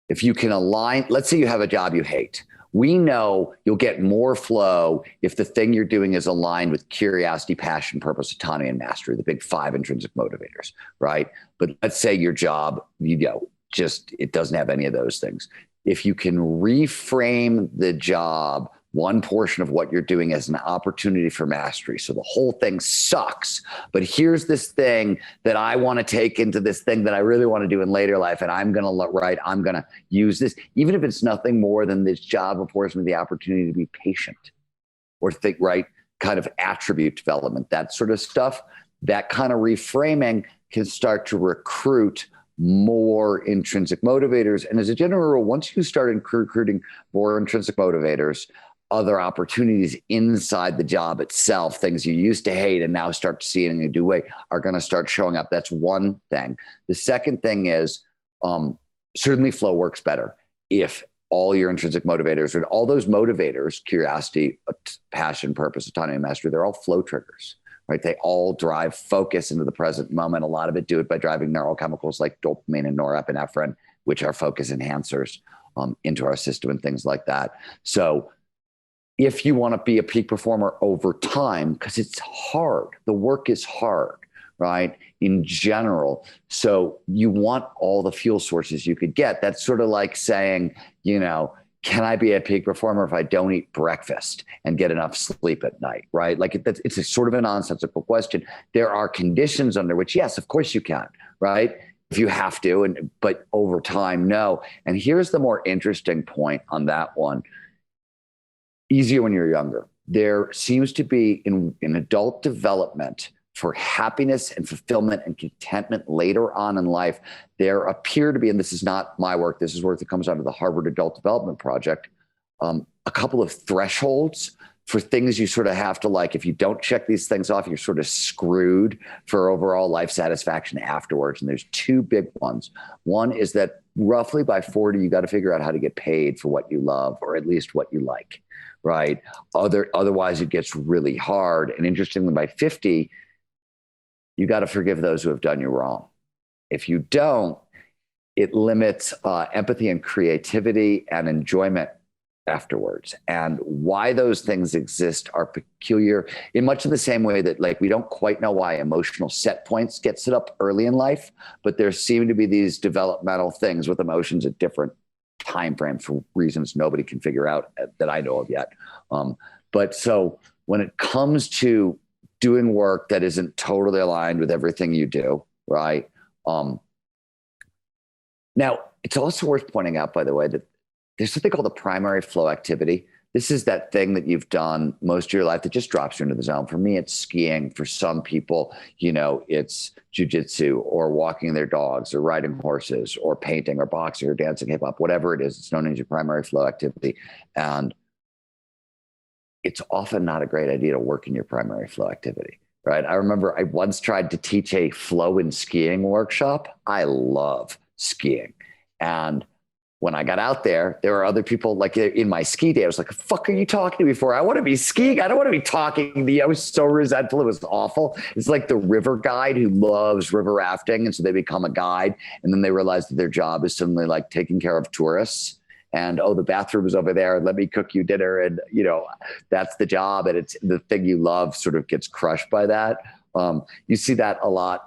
If you can align, let's say you have a job you hate. We know you'll get more flow if the thing you're doing is aligned with curiosity, passion, purpose, autonomy, and mastery, the big 5 intrinsic motivators, right? But let's say your job, it doesn't have any of those things. If you can reframe the job, one portion of what you're doing as an opportunity for mastery. So the whole thing sucks, but here's this thing that I want to take into this thing that I really want to do in later life. And I'm going to use this, even if it's nothing more than this job affords me the opportunity to be patient or think, right? Kind of attribute development, that sort of stuff. That kind of reframing can start to recruit more intrinsic motivators. And as a general rule, once you start recruiting more intrinsic motivators, other opportunities inside the job itself, things you used to hate and now start to see it in a new way, are going to start showing up. That's one thing. The second thing is certainly flow works better if all your intrinsic motivators and all those motivators, curiosity, passion, purpose, autonomy, and mastery, they're all flow triggers, right? They all drive focus into the present moment. A lot of it do it by driving neurochemicals like dopamine and norepinephrine, which are focus enhancers into our system and things like that. So if you want to be a peak performer over time, because it's hard, the work is hard, right? In general. So you want all the fuel sources you could get. That's sort of like saying, can I be a peak performer if I don't eat breakfast and get enough sleep at night, right? Like it's a sort of a nonsensical question. There are conditions under which, yes, of course you can, right? If you have to, but over time, no. And here's the more interesting point on that one. Easier when you're younger. There seems to be in adult development for happiness and fulfillment and contentment later on in life, there appear to be, and this is not my work, this is work that comes out of the Harvard Adult Development Project, a couple of thresholds for things you sort of have to, like, if you don't check these things off, you're sort of screwed for overall life satisfaction afterwards. And there's two big ones. One is that roughly by 40, you got to figure out how to get paid for what you love, or at least what you like, right? Otherwise it gets really hard. And interestingly, by 50, you got to forgive those who have done you wrong. If you don't, it limits empathy and creativity and enjoyment afterwards. And why those things exist are peculiar in much of the same way that, like, we don't quite know why emotional set points get set up early in life, but there seem to be these developmental things with emotions at different time frames for reasons nobody can figure out that I know of yet. But so when it comes to doing work that isn't totally aligned with everything you do, right? Now, it's also worth pointing out, by the way, that there's something called the primary flow activity. This is that thing that you've done most of your life that just drops you into the zone. For me, it's skiing. For some people, it's jujitsu or walking their dogs or riding horses or painting or boxing or dancing hip hop, whatever it is. It's known as your primary flow activity. And it's often not a great idea to work in your primary flow activity, right? I remember I once tried to teach a flow in skiing workshop. I love skiing. And when I got out there, there were other people, like in my ski day. I was like, the fuck are you talking to me for? I want to be skiing. I don't want to be talking to you. I was so resentful. It was awful. It's like the river guide who loves river rafting. And so they become a guide. And then they realize that their job is suddenly like taking care of tourists. And, oh, the bathroom is over there. Let me cook you dinner. And, that's the job. And it's the thing you love sort of gets crushed by that. You see that a lot,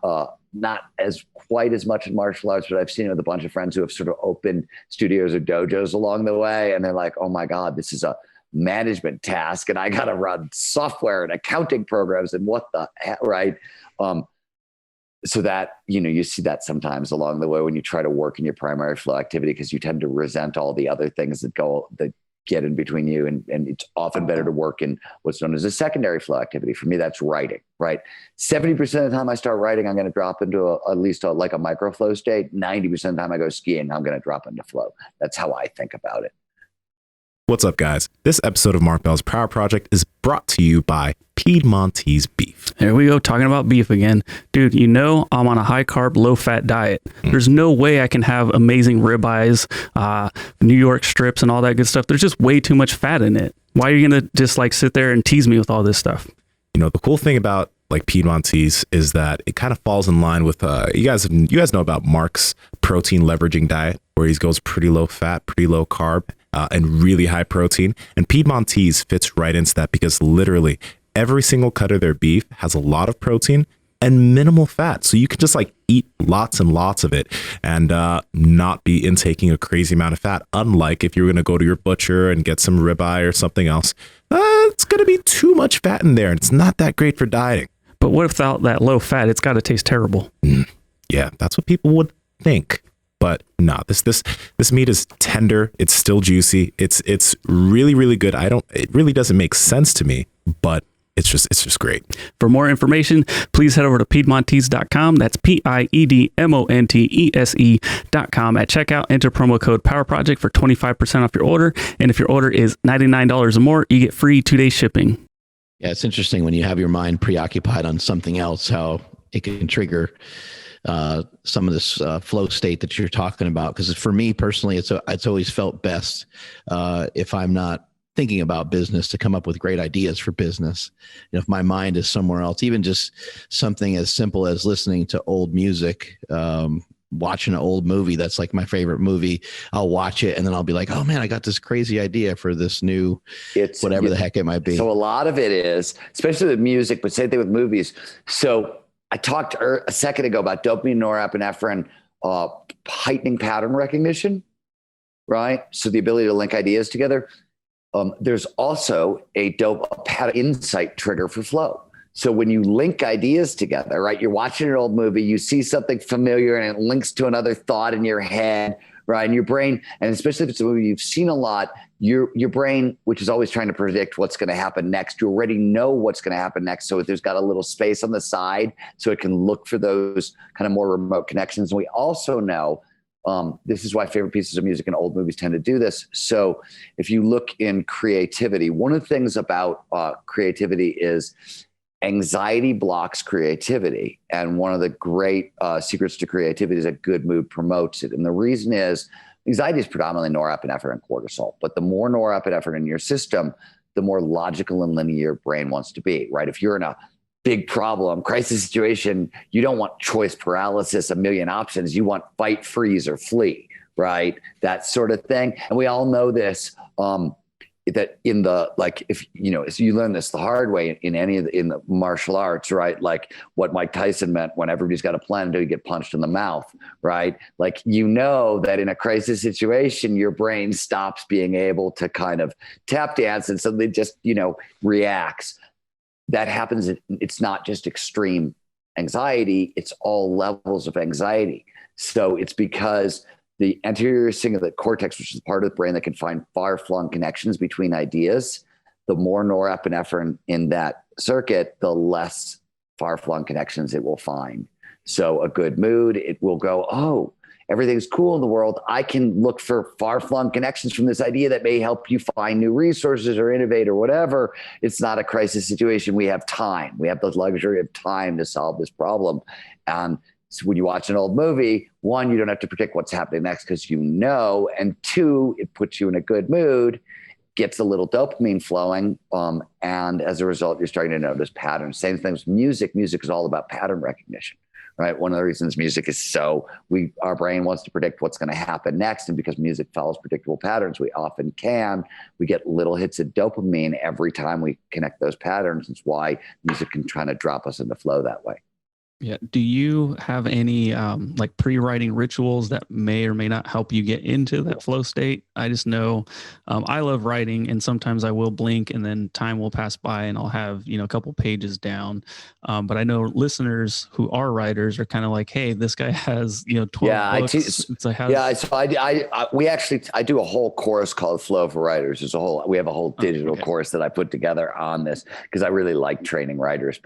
not as quite as much in martial arts, but I've seen it with a bunch of friends who have sort of opened studios or dojos along the way. And they're like, oh my God, this is a management task and I got to run software and accounting programs and what the heck, right? So that, you see that sometimes along the way when you try to work in your primary flow activity, because you tend to resent all the other things that get in between you. And it's often better to work in what's known as a secondary flow activity. For me, that's writing, right? 70% of the time I start writing, I'm going to drop into at least a micro flow state. 90% of the time I go skiing, I'm going to drop into flow. That's how I think about it. What's up, guys? This episode of Mark Bell's Power Project is brought to you by Piedmontese beef. There we go, talking about beef again. Dude, I'm on a high carb, low fat diet. There's no way I can have amazing ribeyes, New York strips and all that good stuff. There's just way too much fat in it. Why are you going to just sit there and tease me with all this stuff? The cool thing about Piedmontese is that it kind of falls in line with, you guys know about Mark's protein leveraging diet, where he goes pretty low fat, pretty low carb, and really high protein. And Piedmontese fits right into that because literally every single cut of their beef has a lot of protein and minimal fat. So you can just eat lots and lots of it and not be intaking a crazy amount of fat. Unlike if you were going to go to your butcher and get some ribeye or something else, it's going to be too much fat in there. And it's not that great for dieting. But what if without that low fat, it's got to taste terrible? Yeah, that's what people would think. But no, this meat is tender. It's still juicy. It's really, really good. It really doesn't make sense to me, but it's just great. For more information, please head over to Piedmontese.com. That's Piedmontese.com. At checkout, enter promo code Power Project for 25% off your order. And if your order is $99 or more, you get free 2-day shipping. Yeah, it's interesting when you have your mind preoccupied on something else, how it can trigger some of this flow state that you're talking about. Because for me personally, it's always felt best if I'm not thinking about business to come up with great ideas for business. If my mind is somewhere else, even just something as simple as listening to old music, watching an old movie that's my favorite movie, I'll watch it and then I'll be like, oh man, I got this crazy idea for this new whatever the heck it might be. So a lot of it is, especially with music, but same thing with movies. So I talked a second ago about dopamine, norepinephrine, heightening pattern recognition, right? So the ability to link ideas together. There's also a pattern insight trigger for flow. So when you link ideas together, right? You're watching an old movie, you see something familiar and it links to another thought in your head, right? And your brain, and especially if it's a movie you've seen a lot, your brain, which is always trying to predict what's going to happen next, you already know what's going to happen next. So there's got a little space on the side so it can look for those kind of more remote connections. And we also know, this is why favorite pieces of music and old movies tend to do this. So if you look in creativity, one of the things about creativity is anxiety blocks creativity. And one of the great secrets to creativity is a good mood promotes it. And the reason is anxiety is predominantly norepinephrine and cortisol. But the more norepinephrine in your system, the more logical and linear your brain wants to be, right? If you're in a big problem, crisis situation. You don't want choice paralysis, a million options. You want fight, freeze, or flee, right? That sort of thing. And we all know this, that in the, like, if you learn this the hard way in any of in the martial arts, right? Like what Mike Tyson meant when everybody's got a plan until you get punched in the mouth, right? Like, that in a crisis situation, your brain stops being able to kind of tap dance, and suddenly just, reacts. That happens. It's not just extreme anxiety, it's all levels of anxiety. So it's because the anterior cingulate cortex, which is the part of the brain that can find far-flung connections between ideas, the more norepinephrine in that circuit, the less far-flung connections it will find. So a good mood, it will go, oh, everything's cool in the world. I can look for far-flung connections from this idea that may help you find new resources or innovate or whatever. It's not a crisis situation. We have time. We have the luxury of time to solve this problem. And so when you watch an old movie, one, you don't have to predict what's happening next because and two, it puts you in a good mood, gets a little dopamine flowing, and as a result, you're starting to notice patterns. Same thing with music. Music is all about pattern recognition, right? One of the reasons music is our brain wants to predict what's going to happen next, and because music follows predictable patterns, we get little hits of dopamine every time we connect those patterns. It's why music can try to drop us into flow that way. Yeah. Do you have any like pre-writing rituals that may or may not help you get into that flow state? I just know I love writing, and sometimes I will blink and then time will pass by and I'll have, a couple pages down. But I know listeners who are writers are kind of like, hey, this guy has, 12 books. I do a whole course called Flow for Writers. We have a whole digital course that I put together on this because I really like training writers.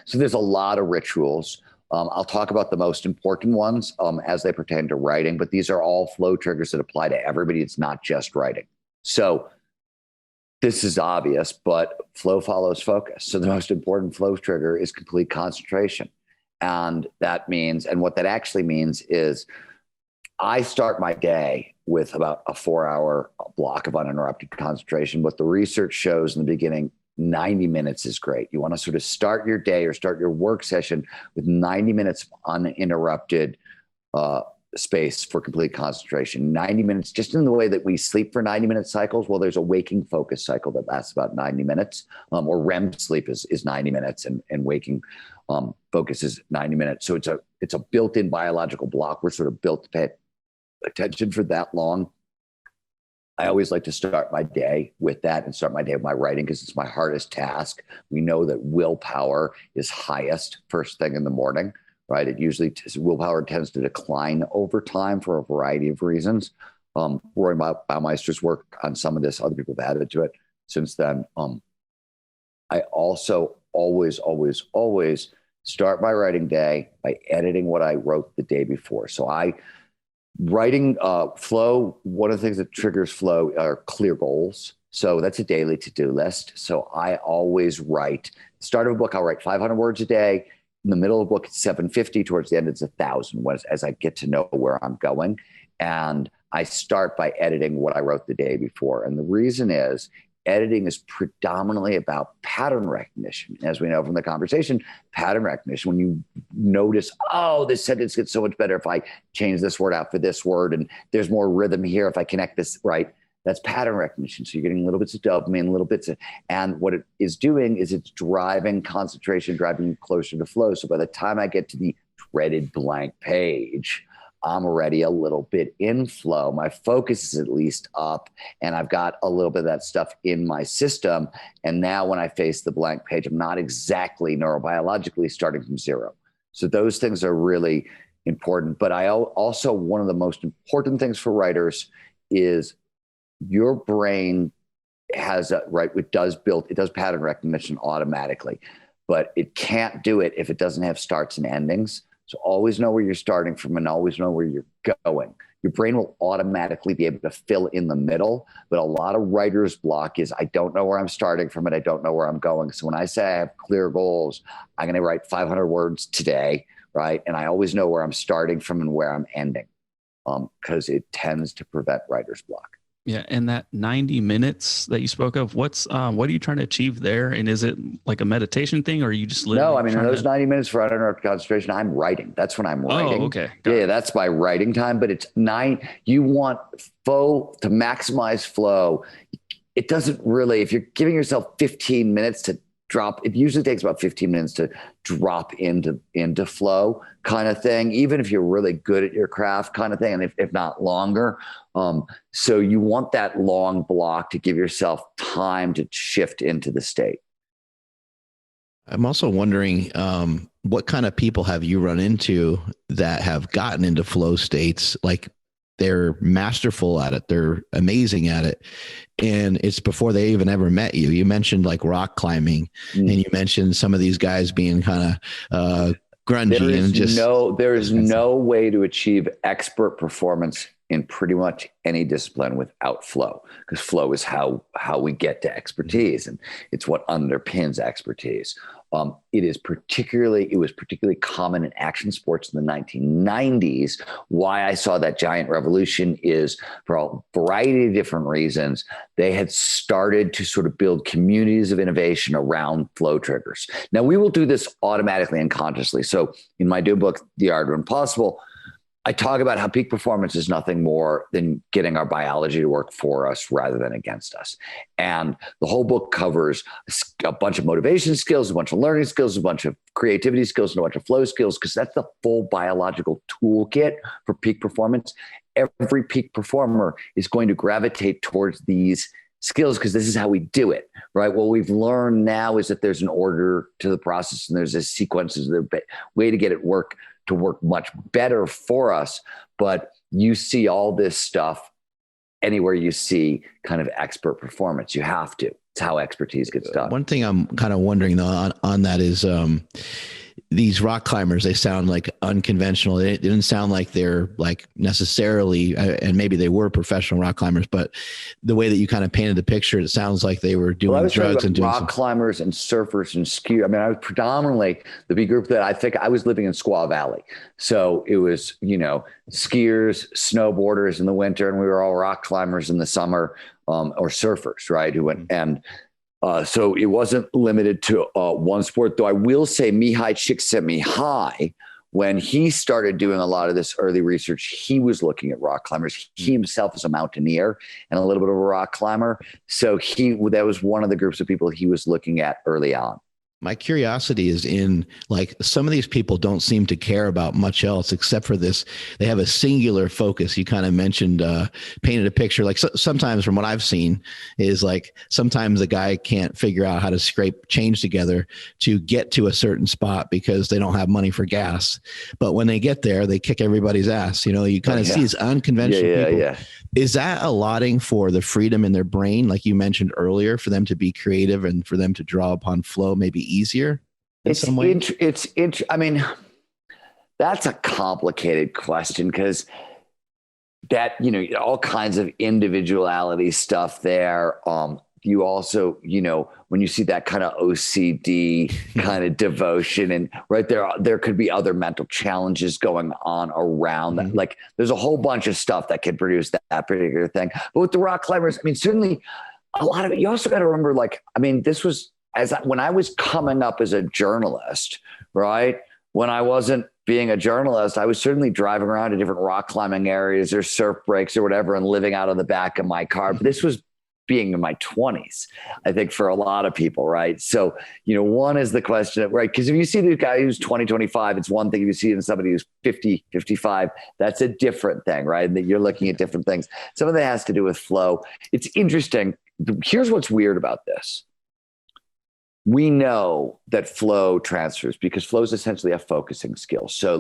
So there's a lot of rituals. I'll talk about the most important ones as they pertain to writing, but these are all flow triggers that apply to everybody. It's not just writing. So this is obvious, but flow follows focus. So the most important flow trigger is complete concentration. And what that actually means is I start my day with about a 4-hour block of uninterrupted concentration. What the research shows in the beginning, 90 minutes is great. You want to sort of start your day or start your work session with 90 minutes of uninterrupted space for complete concentration. 90 minutes, just in the way that we sleep for 90-minute cycles. Well, there's a waking focus cycle that lasts about 90 minutes, or REM sleep is 90 minutes, and waking focus is 90 minutes. So it's a built-in biological block. We're sort of built to pay attention for that long. I always like to start my day with that and start my day with my writing because it's my hardest task. We know that willpower is highest first thing in the morning, right? Willpower tends to decline over time for a variety of reasons. Roy Baumeister's work on some of this, other people have added to it since then. I also always start my writing day by editing what I wrote the day before. So writing flow, one of the things that triggers flow are clear goals. So that's a daily to-do list. So I always write, start of a book, I'll write 500 words a day. In the middle of the book, it's 750. Towards the end, it's 1,000 as I get to know where I'm going. And I start by editing what I wrote the day before. And the reason is editing is predominantly about pattern recognition. As we know from the conversation, pattern recognition, when you notice, oh, this sentence gets so much better if I change this word out for this word, and there's more rhythm here if I connect this, right? That's pattern recognition. So you're getting little bits of dopamine, and what it is doing is it's driving concentration, driving you closer to flow. So by the time I get to the dreaded blank page, I'm already a little bit in flow. My focus is at least up, and I've got a little bit of that stuff in my system. And now when I face the blank page, I'm not exactly neurobiologically starting from zero. So those things are really important. But also, one of the most important things for writers is your brain it does pattern recognition automatically, but it can't do it if it doesn't have starts and endings. So always know where you're starting from and always know where you're going. Your brain will automatically be able to fill in the middle, but a lot of writer's block is I don't know where I'm starting from and I don't know where I'm going. So when I say I have clear goals, I'm going to write 500 words today, right? And I always know where I'm starting from and where I'm ending, because it tends to prevent writer's block. Yeah. And that 90 minutes that you spoke of, what are you trying to achieve there? And is it like a meditation thing, or are you just No, I mean, in trying those to... 90 minutes for uninterrupted concentration, I'm writing. That's when I'm writing. Oh, okay. Yeah, that's my writing time, but it's you want flow to maximize flow. It doesn't really, if you're giving yourself 15 minutes to drop, it usually takes about 15 minutes to drop into flow kind of thing, even if you're really good at your craft kind of thing, and if not longer. So you want that long block to give yourself time to shift into the state. I'm also wondering, what kind of people have you run into that have gotten into flow states? Like, they're masterful at it, they're amazing at it, and it's before they even ever met you. You mentioned like rock climbing, and you mentioned some of these guys being kind of grungy and just... There is no way to achieve expert performance in pretty much any discipline without flow, because flow is how we get to expertise, and it's what underpins expertise. It was particularly common in action sports in the 1990s. Why I saw that giant revolution is for a variety of different reasons. They had started to sort of build communities of innovation around flow triggers. Now, we will do this automatically and consciously. So in my new book, The Art of Impossible, I talk about how peak performance is nothing more than getting our biology to work for us rather than against us. And the whole book covers a bunch of motivation skills, a bunch of learning skills, a bunch of creativity skills, and a bunch of flow skills, because that's the full biological toolkit for peak performance. Every peak performer is going to gravitate towards these skills because this is how we do it, right? What we've learned now is that there's an order to the process, and there's a sequence, there's a way to get it to work much better for us. But you see all this stuff anywhere you see kind of expert performance. You have to. It's how expertise gets done. One thing I'm kind of wondering though on that is these rock climbers, they sound like unconventional. They didn't sound like they're like necessarily, and maybe they were professional rock climbers, but the way that you kind of painted the picture, it sounds like they were doing drugs and doing rock climbers and surfers and skiers. I mean, I was predominantly the big group that I was living in Squaw Valley. So it was, skiers, snowboarders in the winter, and we were all rock climbers in the summer, or surfers, right? Who went and, so it wasn't limited to one sport, though I will say Mihai Csikszentmihalyi, when he started doing a lot of this early research, he was looking at rock climbers. He himself is a mountaineer and a little bit of a rock climber. So that was one of the groups of people he was looking at early on. My curiosity is in like some of these people don't seem to care about much else except for this. They have a singular focus. You kind of mentioned, painted a picture. Like sometimes from what I've seen is like sometimes a guy can't figure out how to scrape change together to get to a certain spot because they don't have money for gas. But when they get there, they kick everybody's ass. You kind of see these unconventional people. Yeah. Is that allotting for the freedom in their brain, like you mentioned earlier, for them to be creative and for them to draw upon flow maybe easier in some way? I mean, that's a complicated question because that, all kinds of individuality stuff there. You also, when you see that kind of OCD kind of devotion and right there could be other mental challenges going on around that. Like there's a whole bunch of stuff that could produce that particular thing. But with the rock climbers, I mean, certainly a lot of it, you also got to remember, this was when I was coming up as a journalist, right? When I wasn't being a journalist, I was certainly driving around to different rock climbing areas or surf breaks or whatever and living out of the back of my car. But this was being in my 20s, I think, for a lot of people, right? So, one is the question, right? Because if you see the guy who's 20, 25, it's one thing. If you see somebody who's 50, 55, that's a different thing, right? And that you're looking at different things. Some of that has to do with flow. It's interesting. Here's what's weird about this. We know that flow transfers because flow is essentially a focusing skill. So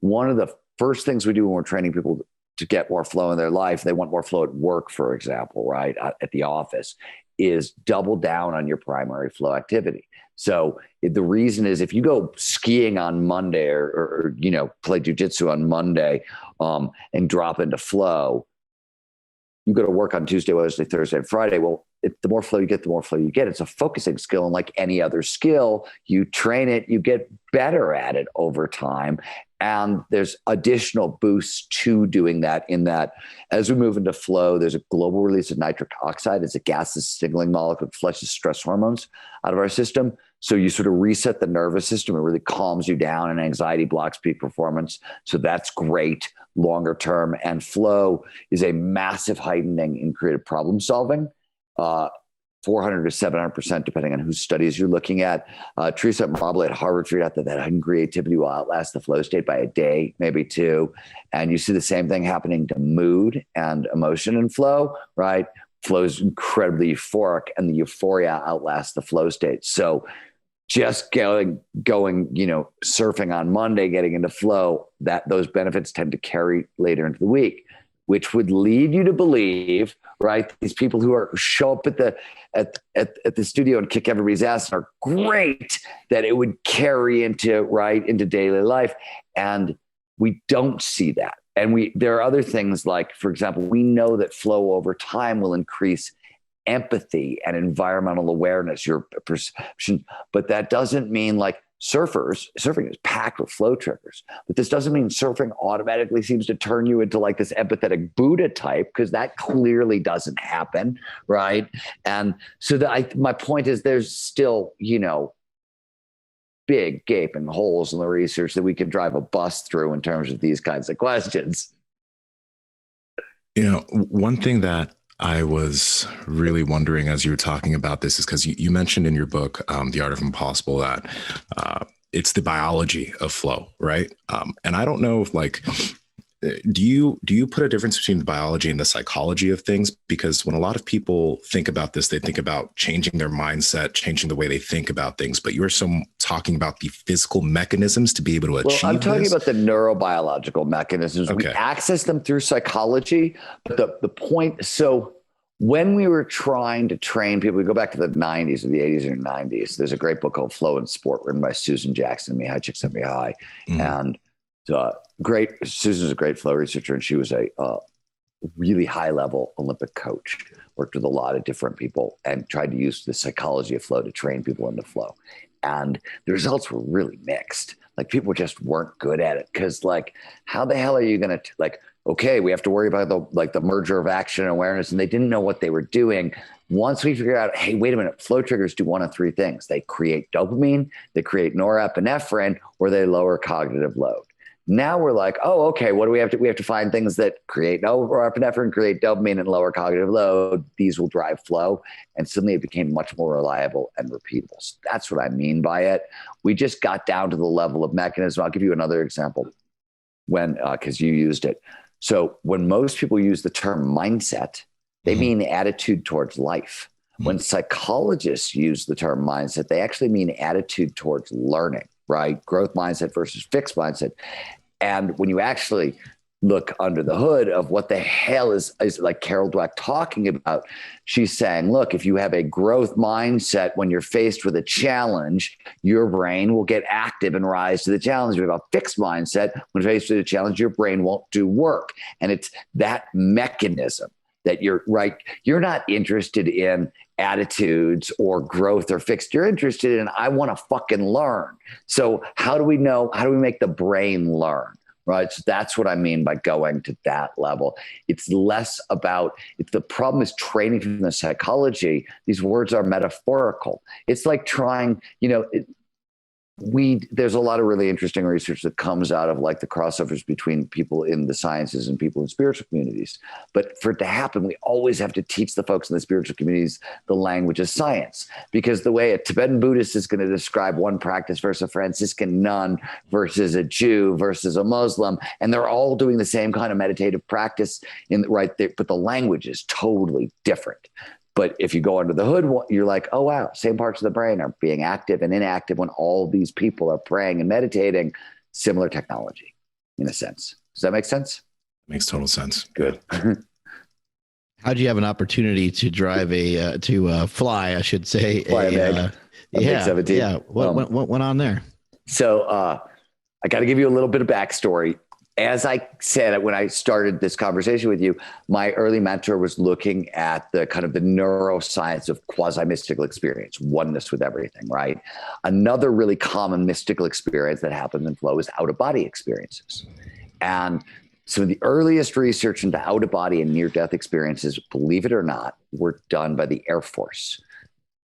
one of the first things we do when we're training people to get more flow in their life, they want more flow at work, for example, right? At the office, is double down on your primary flow activity. So the reason is if you go skiing on Monday or play jujitsu on Monday and drop into flow, you go to work on Tuesday, Wednesday, Thursday, and Friday. Well, the more flow you get, the more flow you get. It's a focusing skill. And like any other skill, you train it, you get better at it over time. And there's additional boosts to doing that, in that as we move into flow, there's a global release of nitric oxide. It's a gas signaling molecule that flushes stress hormones out of our system. So you sort of reset the nervous system. It really calms you down, and anxiety blocks peak performance. So that's great longer term. And flow is a massive heightening in creative problem solving. 400 to 700%, depending on whose studies you're looking at. Teresa Marble at Harvard figured out that heightened creativity will outlast the flow state by a day, maybe two. And you see the same thing happening to mood and emotion in flow, right? Flow is incredibly euphoric, and the euphoria outlasts the flow state. So just going, surfing on Monday, getting into flow, that those benefits tend to carry later into the week, which would lead you to believe, right? These people who show up at the studio and kick everybody's ass and are great, that it would carry into daily life. And we don't see that. And there are other things like, for example, we know that flow over time will increase empathy and environmental awareness, your perception, but that doesn't mean like surfing is packed with flow triggers, but this doesn't mean surfing automatically seems to turn you into like this empathetic Buddha type, because that clearly doesn't happen, right? And so my point is, there's still, big gaping holes in the research that we could drive a bus through in terms of these kinds of questions. One thing that I was really wondering as you were talking about this is because you mentioned in your book, The Art of Impossible, that it's the biology of flow, right? And I don't know if do you put a difference between the biology and the psychology of things? Because when a lot of people think about this, they think about changing their mindset, changing the way they think about things. But you're talking about the physical mechanisms to be able to achieve. I'm talking about the neurobiological mechanisms. Okay. We access them through psychology, but the point. So when we were trying to train people, we go back to the 90s or the 80s or 90s. There's a great book called Flow in Sport, written by Susan Jackson, Mihai Csikszentmihalyi, and Susan's a great flow researcher, and she was a really high level Olympic coach, worked with a lot of different people and tried to use the psychology of flow to train people into flow. And the results were really mixed. Like, people just weren't good at it, because how the hell are you going to okay, we have to worry about the merger of action and awareness. And they didn't know what they were doing. Once we figure out, hey, wait a minute, flow triggers do one of three things. They create dopamine, they create norepinephrine, or they lower cognitive load. Now we're like, oh, okay, what do we have to? We have to find things that create norepinephrine, create dopamine, and lower cognitive load. These will drive flow. And suddenly it became much more reliable and repeatable. So that's what I mean by it. We just got down to the level of mechanism. I'll give you another example because you used it. So when most people use the term mindset, they mean attitude towards life. When psychologists use the term mindset, they actually mean attitude towards learning, right? Growth mindset versus fixed mindset. And when you actually look under the hood of what the hell is like Carol Dweck talking about, she's saying, look, if you have a growth mindset, when you're faced with a challenge, your brain will get active and rise to the challenge. If you have a fixed mindset, when faced with a challenge, your brain won't do work. And it's that mechanism that you're not interested in attitudes or growth or fixed. You're interested in, I want to fucking learn. So how do we make the brain learn? Right. So that's what I mean by going to that level. It's less about, if the problem is training from the psychology, these words are metaphorical. It's like trying, there's a lot of really interesting research that comes out of the crossovers between people in the sciences and people in spiritual communities. But for it to happen, we always have to teach the folks in the spiritual communities the language of science, because the way a Tibetan Buddhist is going to describe one practice versus a Franciscan nun versus a Jew versus a Muslim, and they're all doing the same kind of meditative practice but the language is totally different. But if you go under the hood, you're like, oh, wow, same parts of the brain are being active and inactive when all these people are praying and meditating. Similar technology, in a sense. Does that make sense? Makes total sense. Good. How'd you have an opportunity to drive fly, I should say? Fly a Big 17. Yeah. What went on there? So I got to give you a little bit of backstory. as I said when I started this conversation with you, my early mentor was looking at the kind of the neuroscience of quasi-mystical experience, oneness with everything, right? Another really common mystical experience that happens in flow is out-of-body experiences. And so the earliest research into out-of-body and near-death experiences, believe it or not, were done by the Air Force.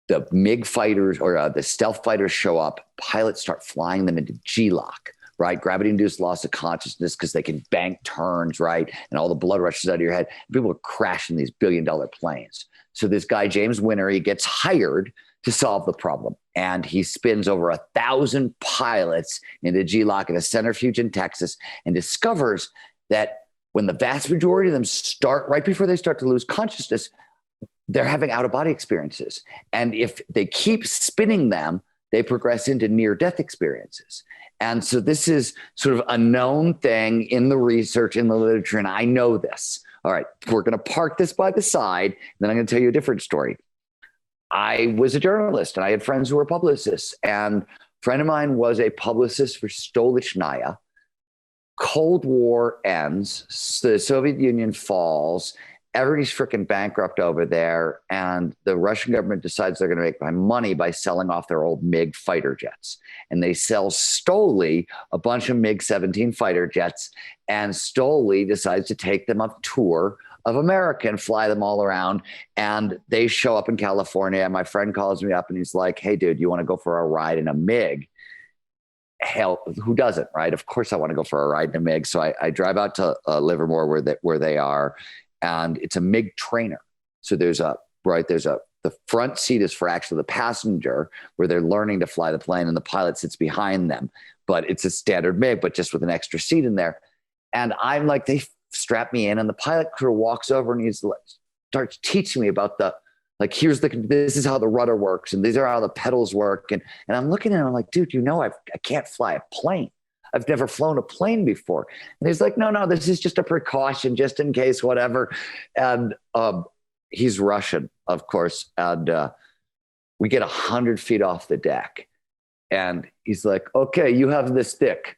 The MiG fighters or the stealth fighters show up, pilots start flying them into G-lock, right? Gravity-induced loss of consciousness because they can bank turns, right? And all the blood rushes out of your head. People are crashing these billion-dollar planes. So this guy, James Winner, he gets hired to solve the problem. And he spins over 1,000 pilots into G-lock at a centrifuge in Texas and discovers that when the vast majority of them start, right before they start to lose consciousness, they're having out-of-body experiences. And if they keep spinning them, they progress into near-death experiences. And so this is sort of a known thing in the research, in the literature, and I know this. All right, we're going to park this by the side, and then I'm going to tell you a different story. I was a journalist, and I had friends who were publicists, and a friend of mine was a publicist for Stolichnaya. Cold War ends, the Soviet Union falls, everybody's freaking bankrupt over there, and the Russian government decides they're going to make money by selling off their old MiG fighter jets. And they sell Stoli a bunch of MiG-17 fighter jets, and Stoli decides to take them on tour of America and fly them all around. And they show up in California, and my friend calls me up, and he's like, hey, dude, you want to go for a ride in a MiG? Hell, who doesn't, right? Of course I want to go for a ride in a MiG. So I drive out to Livermore where they are, and it's a MiG trainer. So the front seat is for actually the passenger where they're learning to fly the plane and the pilot sits behind them, but it's a standard MiG, but just with an extra seat in there. And I'm like, they strap me in, and the pilot crew walks over and he starts teaching me about this is how the rudder works, and these are how the pedals work. And I'm looking at him, I'm like, dude, I can't fly a plane. I've never flown a plane before. And he's like, no, this is just a precaution, just in case, whatever. And he's Russian, of course. And we get 100 feet off the deck. And he's like, okay, you have this stick.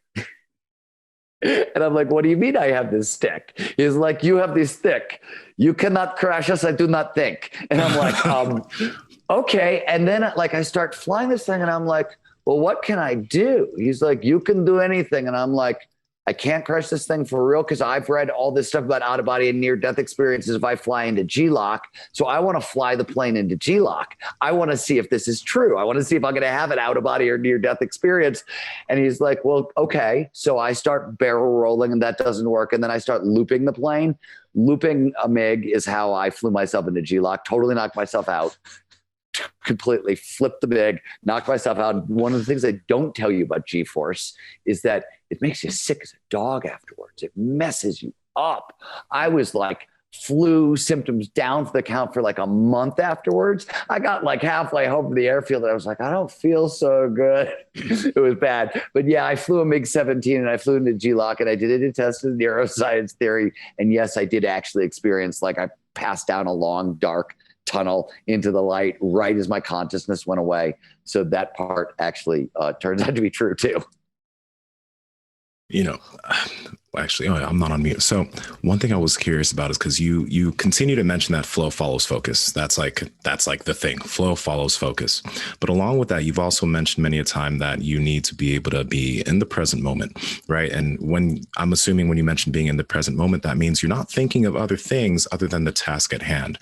And I'm like, what do you mean I have this stick? He's like, you have this stick. You cannot crash us, I do not think. And I'm like, okay. And then I start flying this thing, and I'm like, well, what can I do? He's like, you can do anything. And I'm like, I can't crash this thing for real because I've read all this stuff about out-of-body and near-death experiences if I fly into G-lock. So I want to fly the plane into G-lock. I want to see if this is true. I want to see if I'm going to have an out-of-body or near-death experience. And he's like, well, okay. So I start barrel rolling, and that doesn't work. And then I start looping the plane. Looping a MiG is how I flew myself into G-lock, totally knocked myself out. Completely flipped the MiG, knocked myself out. One of the things they don't tell you about G-force is that it makes you sick as a dog afterwards. It messes you up. I was like flu symptoms down for the count for a month afterwards. I got halfway home from the airfield, and I was like, I don't feel so good. It was bad. But yeah, I flew a MiG-17, and I flew into G-lock, and I did a test of neuroscience theory. And yes, I did actually experience I passed down a long, dark tunnel into the light right as my consciousness went away. So that part actually turns out to be true too. Actually, I'm not on mute. So one thing I was curious about is because you continue to mention that flow follows focus. That's like the thing. Flow follows focus. But along with that, you've also mentioned many a time that you need to be able to be in the present moment, right? And when I'm assuming when you mention being in the present moment, that means you're not thinking of other things other than the task at hand.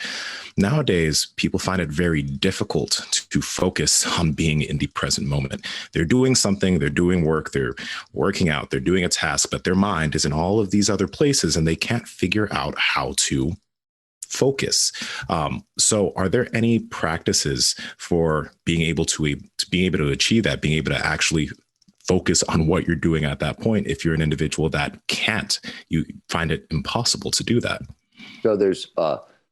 Nowadays, people find it very difficult to focus on being in the present moment. They're doing something, they're doing work, they're working out, they're doing a task, but their mind is in all of these other places and they can't figure out how to focus. So are there any practices for being able to achieve that, being able to actually focus on what you're doing at that point? If you're an individual that can't, you find it impossible to do that. So there's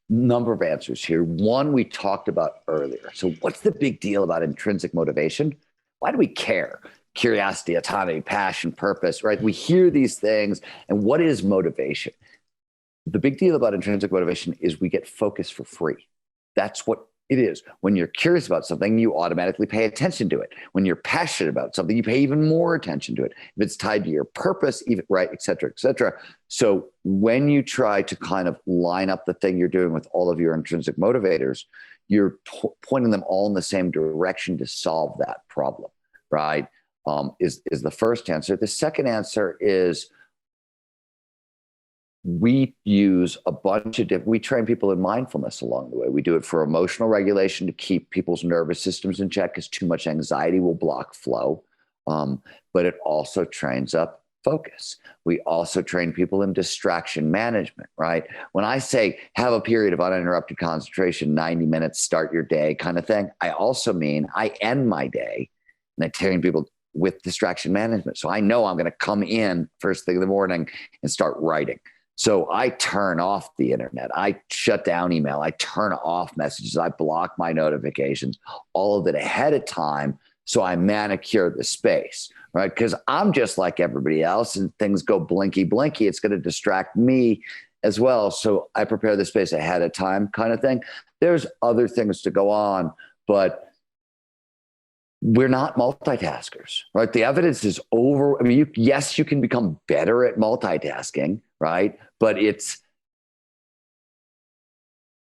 number of answers here. One we talked about earlier. So what's the big deal about intrinsic motivation? Why do we care? Curiosity, autonomy, passion, purpose, right? We hear these things. And what is motivation? The big deal about intrinsic motivation is we get focus for free. That's what It is. When you're curious about something, you automatically pay attention to it. When you're passionate about something, you pay even more attention to it. If it's tied to your purpose, even right, et cetera, et cetera. So when you try to kind of line up the thing you're doing with all of your intrinsic motivators, you're pointing them all in the same direction to solve that problem, right? Is the first answer. The second answer is, we use a bunch of we train people in mindfulness along the way. We do it for emotional regulation to keep people's nervous systems in check, because too much anxiety will block flow. But it also trains up focus. We also train people in distraction management, right? When I say have a period of uninterrupted concentration, 90 minutes, start your day kind of thing, I also mean I end my day, and I train people with distraction management. So I know I'm going to come in first thing in the morning and start writing. So I turn off the internet. I shut down email. I turn off messages. I block my notifications, all of it ahead of time. So I manicure the space, right? Because I'm just like everybody else, and things go blinky, blinky. It's going to distract me as well. So I prepare the space ahead of time kind of thing. There's other things to go on, but we're not multitaskers, right? The evidence is over. I mean, yes, you can become better at multitasking, right? But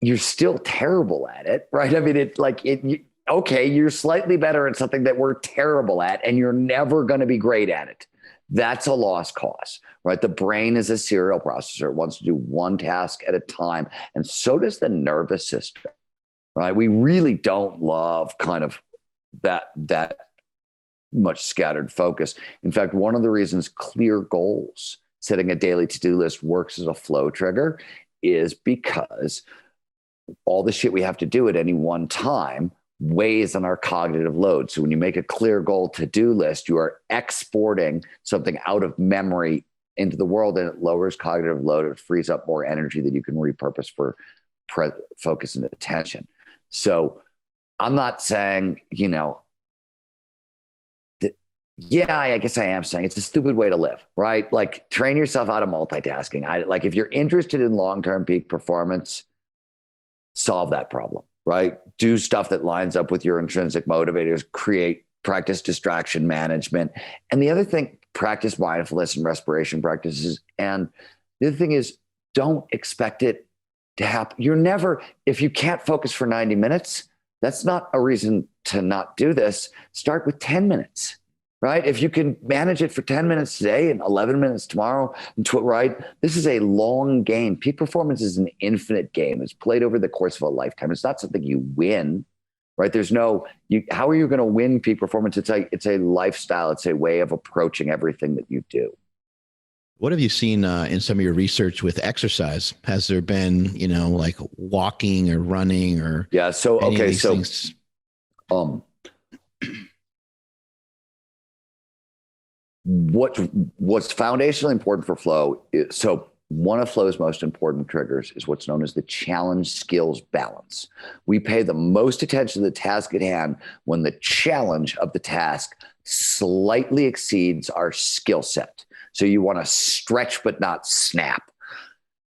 you're still terrible at it, right? I mean, okay, you're slightly better at something that we're terrible at, and you're never going to be great at it. That's a lost cause, right? The brain is a serial processor. It wants to do one task at a time. And so does the nervous system, right? We really don't love kind of that much scattered focus. In fact, one of the reasons clear goals, setting a daily to-do list, works as a flow trigger is because all the shit we have to do at any one time weighs on our cognitive load. So when you make a clear goal to-do list, you are exporting something out of memory into the world, and it lowers cognitive load. It frees up more energy that you can repurpose for focus and attention. So I'm not saying, I guess I am saying it's a stupid way to live, right? Like, train yourself out of multitasking. If you're interested in long-term peak performance, solve that problem, right? Do stuff that lines up with your intrinsic motivators, practice distraction management. And the other thing, practice mindfulness and respiration practices. And the other thing is, don't expect it to happen. If you can't focus for 90 minutes, that's not a reason to not do this. Start with 10 minutes, right? If you can manage it for 10 minutes today and 11 minutes tomorrow, right? This is a long game. Peak performance is an infinite game. It's played over the course of a lifetime. It's not something you win, right? How are you going to win peak performance? It's a lifestyle. It's a way of approaching everything that you do. What have you seen in some of your research with exercise? Has there been, like walking or running or things? What's foundationally important for flow is, one of flow's most important triggers is what's known as the challenge skills balance. We pay the most attention to the task at hand when the challenge of the task slightly exceeds our skill set. So you want to stretch but not snap.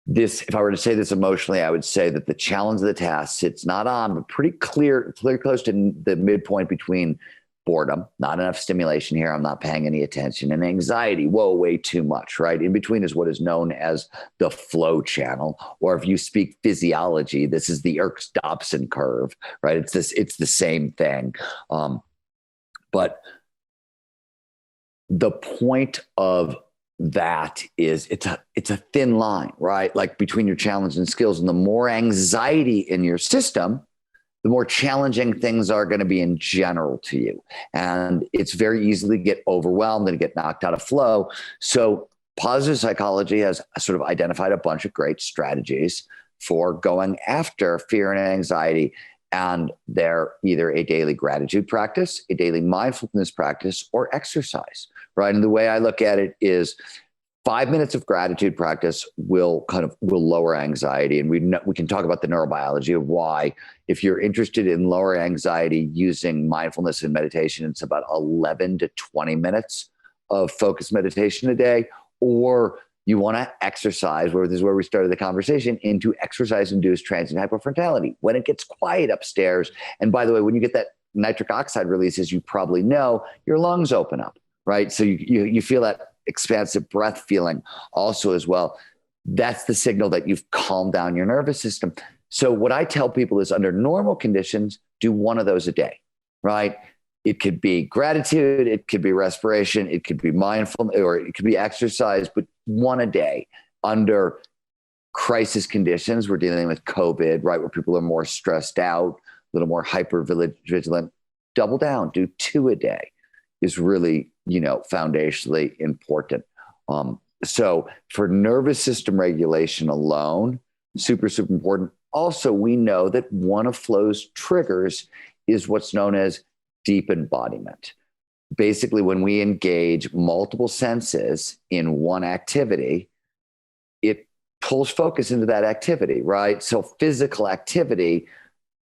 If I were to say this emotionally, I would say that the challenge of the task sits not on, but pretty close to the midpoint between boredom, not enough stimulation here, I'm not paying any attention, and anxiety, whoa, way too much, right? In between is what is known as the flow channel, or if you speak physiology, this is the Yerkes-Dodson curve, right? It's the same thing. But the point of that is it's a thin line, right? Like between your challenge and skills, and the more anxiety in your system, the more challenging things are going to be in general to you. And it's very easily to get overwhelmed and get knocked out of flow. So positive psychology has sort of identified a bunch of great strategies for going after fear and anxiety. And they're either a daily gratitude practice, a daily mindfulness practice, or exercise, right? And the way I look at it is 5 minutes of gratitude practice will lower anxiety. And we can talk about the neurobiology of why. If you're interested in lower anxiety using mindfulness and meditation, it's about 11 to 20 minutes of focused meditation a day, or You want to exercise, where this is where we started the conversation, into exercise-induced transient hypofrontality. When it gets quiet upstairs, and by the way, when you get that nitric oxide release, as you probably know, your lungs open up, right? So you feel that expansive breath feeling also as well. That's the signal that you've calmed down your nervous system. So what I tell people is, under normal conditions, do one of those a day, right? It could be gratitude, it could be respiration, it could be mindfulness, or it could be exercise, but one a day. Under crisis conditions, we're dealing with COVID, right, where people are more stressed out, a little more hyper vigilant. Double down, do 2 a day is really, foundationally important. So for nervous system regulation alone, super, super important. Also, we know that one of flow's triggers is what's known as deep embodiment. Basically, when we engage multiple senses in one activity, it pulls focus into that activity, right? So physical activity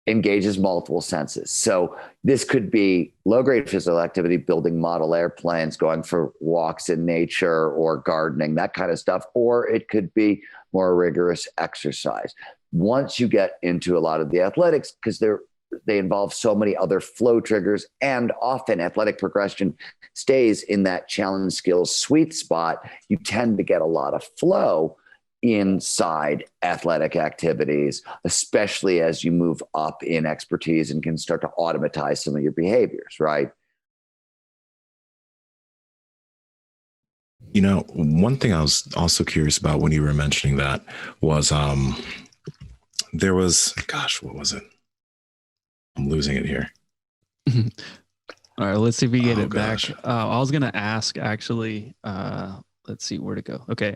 engages multiple senses. So this could be low-grade physical activity, building model airplanes, going for walks in nature or gardening, that kind of stuff. Or it could be more rigorous exercise. Once you get into a lot of the athletics, because they involve so many other flow triggers, and often athletic progression stays in that challenge skills sweet spot, you tend to get a lot of flow inside athletic activities, especially as you move up in expertise and can start to automatize some of your behaviors, right? One thing I was also curious about when you were mentioning that was there was, gosh, what was it? I'm losing it here. All right, let's see if we get it back. I was going to ask, actually, let's see where to go. Okay.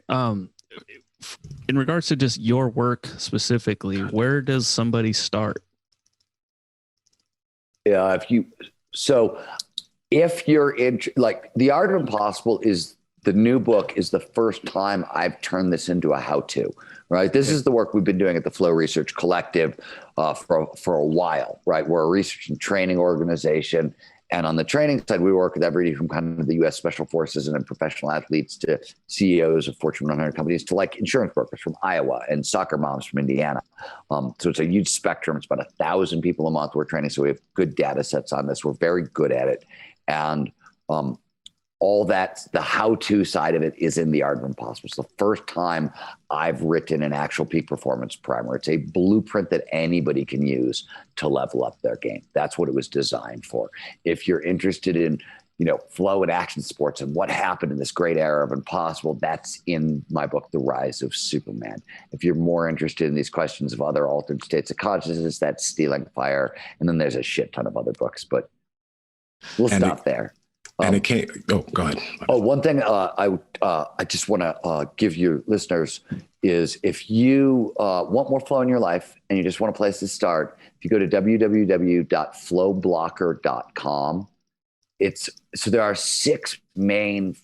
In regards to just your work specifically, where does somebody start? Yeah, if you're in, like, The Art of Impossible is the new book, is the first time I've turned this into a how-to, right? This is the work we've been doing at the Flow Research Collective for a while, right? We're a research and training organization. And on the training side, we work with everybody from kind of the U.S. Special Forces and professional athletes to CEOs of Fortune 100 companies to like insurance brokers from Iowa and soccer moms from Indiana. So it's a huge spectrum. It's about 1,000 people a month we're training. So we have good data sets on this. We're very good at it. And all that, the how-to side of it is in The Art of Impossible. It's the first time I've written an actual peak performance primer. It's a blueprint that anybody can use to level up their game. That's what it was designed for. If you're interested in, flow and action sports and what happened in this great era of impossible, that's in my book, The Rise of Superman. If you're more interested in these questions of other altered states of consciousness, that's Stealing Fire. And then there's a shit ton of other books, but we'll stop there. And it can't. Oh, go ahead. One thing I just want to give your listeners is, if you want more flow in your life and you just want a place to start, if you go to www.flowblocker.com, so there are 6 main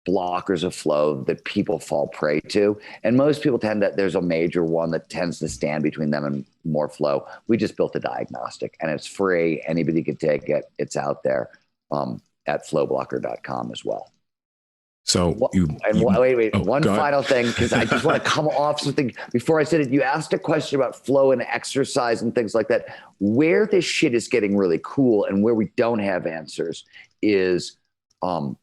blockers of flow that people fall prey to, and most people there's a major one that tends to stand between them and more flow. We just built a diagnostic, and it's free. Anybody can take it. It's out there. At flowblocker.com as well. So wait, one final thing, because I just want to come off something before I said it. You asked a question about flow and exercise and things like that. Where this shit is getting really cool and where we don't have answers is, for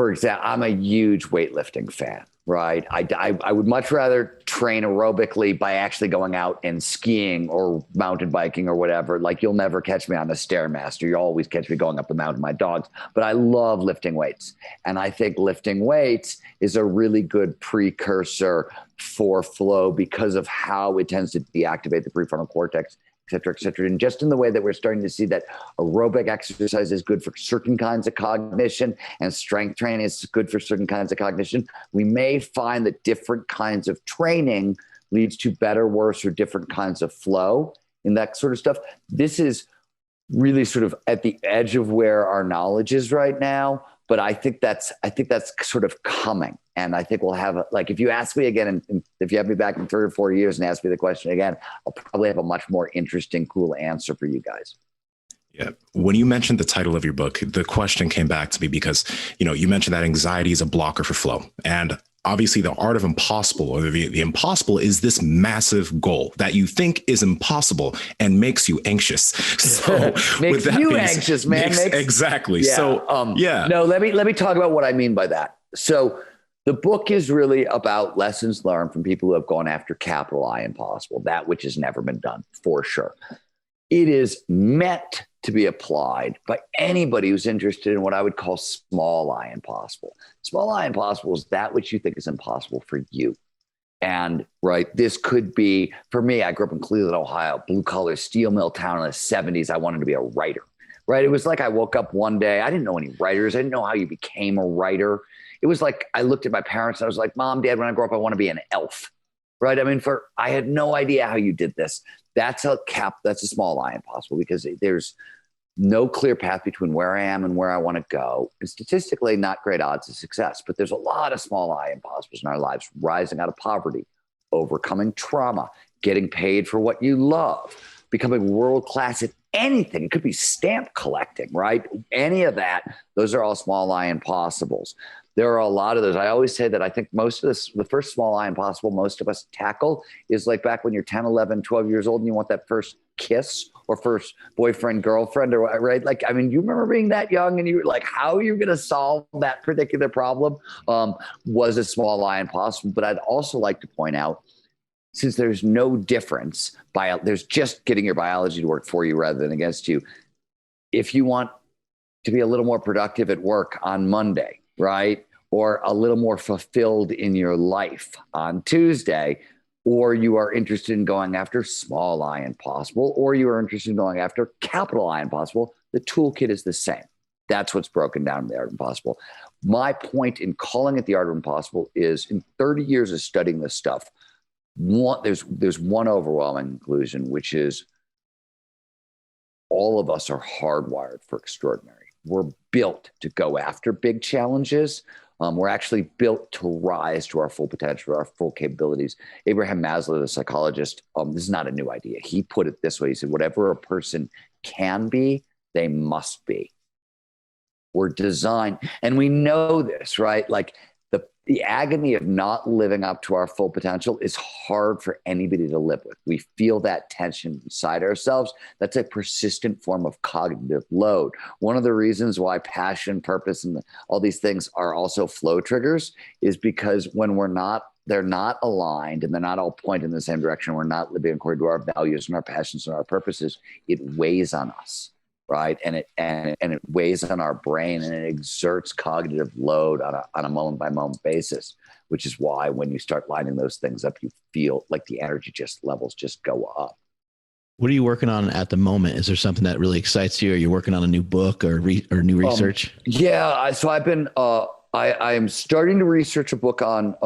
example, I'm a huge weightlifting fan, right? I would much rather train aerobically by actually going out and skiing or mountain biking or whatever. Like, you'll never catch me on a Stairmaster. You always catch me going up the mountain with my dogs. But I love lifting weights. And I think lifting weights is a really good precursor for flow because of how it tends to deactivate the prefrontal cortex, et cetera, et cetera. And just in the way that we're starting to see that aerobic exercise is good for certain kinds of cognition and strength training is good for certain kinds of cognition, we may find that different kinds of training leads to better, worse, or different kinds of flow in that sort of stuff. This is really sort of at the edge of where our knowledge is right now. But I think that's sort of coming. And I think we'll have, if you ask me again, and if you have me back in 3 or 4 years and ask me the question again, I'll probably have a much more interesting, cool answer for you guys. Yeah. When you mentioned the title of your book, the question came back to me because, you mentioned that anxiety is a blocker for flow. And obviously the art of impossible, or the impossible, is this massive goal that you think is impossible and makes you anxious. So makes you anxious, man. Exactly. Yeah, so yeah. No, let me talk about what I mean by that. So the book is really about lessons learned from people who have gone after capital I impossible, that which has never been done, for sure. It is meant to be applied by anybody who's interested in what I would call small I impossible. Small I impossible is that which you think is impossible for you. And this could be, for me, I grew up in Cleveland, Ohio, blue collar steel mill town in the 70s. I wanted to be a writer, right? It was like I woke up one day, I didn't know any writers. I didn't know how you became a writer. It was like I looked at my parents and I was like, Mom, Dad, when I grow up, I want to be an elf, right? I mean, I had no idea how you did this. That's a small I impossible, because there's no clear path between where I am and where I want to go. And statistically, not great odds of success, but there's a lot of small I impossibles in our lives: rising out of poverty, overcoming trauma, getting paid for what you love, becoming world-class at anything. It could be stamp collecting, right? Any of that. Those are all small I impossibles. There are a lot of those. I always say that I think most of this, the first small I impossible most of us tackle is like back when you're 10, 11, 12 years old and you want that first kiss or first boyfriend, girlfriend, or right? Like, I mean, you remember being that young and you were like, how are you going to solve that particular problem? Was a small I impossible. But I'd also like to point out, since there's no difference, there's just getting your biology to work for you rather than against you. If you want to be a little more productive at work on Monday, right? Or a little more fulfilled in your life on Tuesday, or you are interested in going after small I impossible, or you are interested in going after capital I impossible, the toolkit is the same. That's what's broken down in the art of impossible. My point in calling it the art of impossible is, in 30 years of studying this stuff, there's one overwhelming conclusion, which is all of us are hardwired for extraordinary. We're built to go after big challenges. We're actually built to rise to our full potential, our full capabilities. Abraham Maslow, the psychologist, this is not a new idea. He put it this way. He said, whatever a person can be, they must be. We're designed, and we know this, right? Like the agony of not living up to our full potential is hard for anybody to live with. We feel that tension inside ourselves. That's a persistent form of cognitive load. One of the reasons why passion, purpose, and all these things are also flow triggers is because when they're not aligned and they're not all pointing in the same direction, we're not living according to our values and our passions and our purposes, it weighs on us. Right. And it weighs on our brain, and it exerts cognitive load on a moment by moment basis, which is why when you start lining those things up, you feel like the energy levels just go up. What are you working on at the moment? Is there something that really excites you? Are you working on a new book or new research? So I've been, I am starting to research a book on,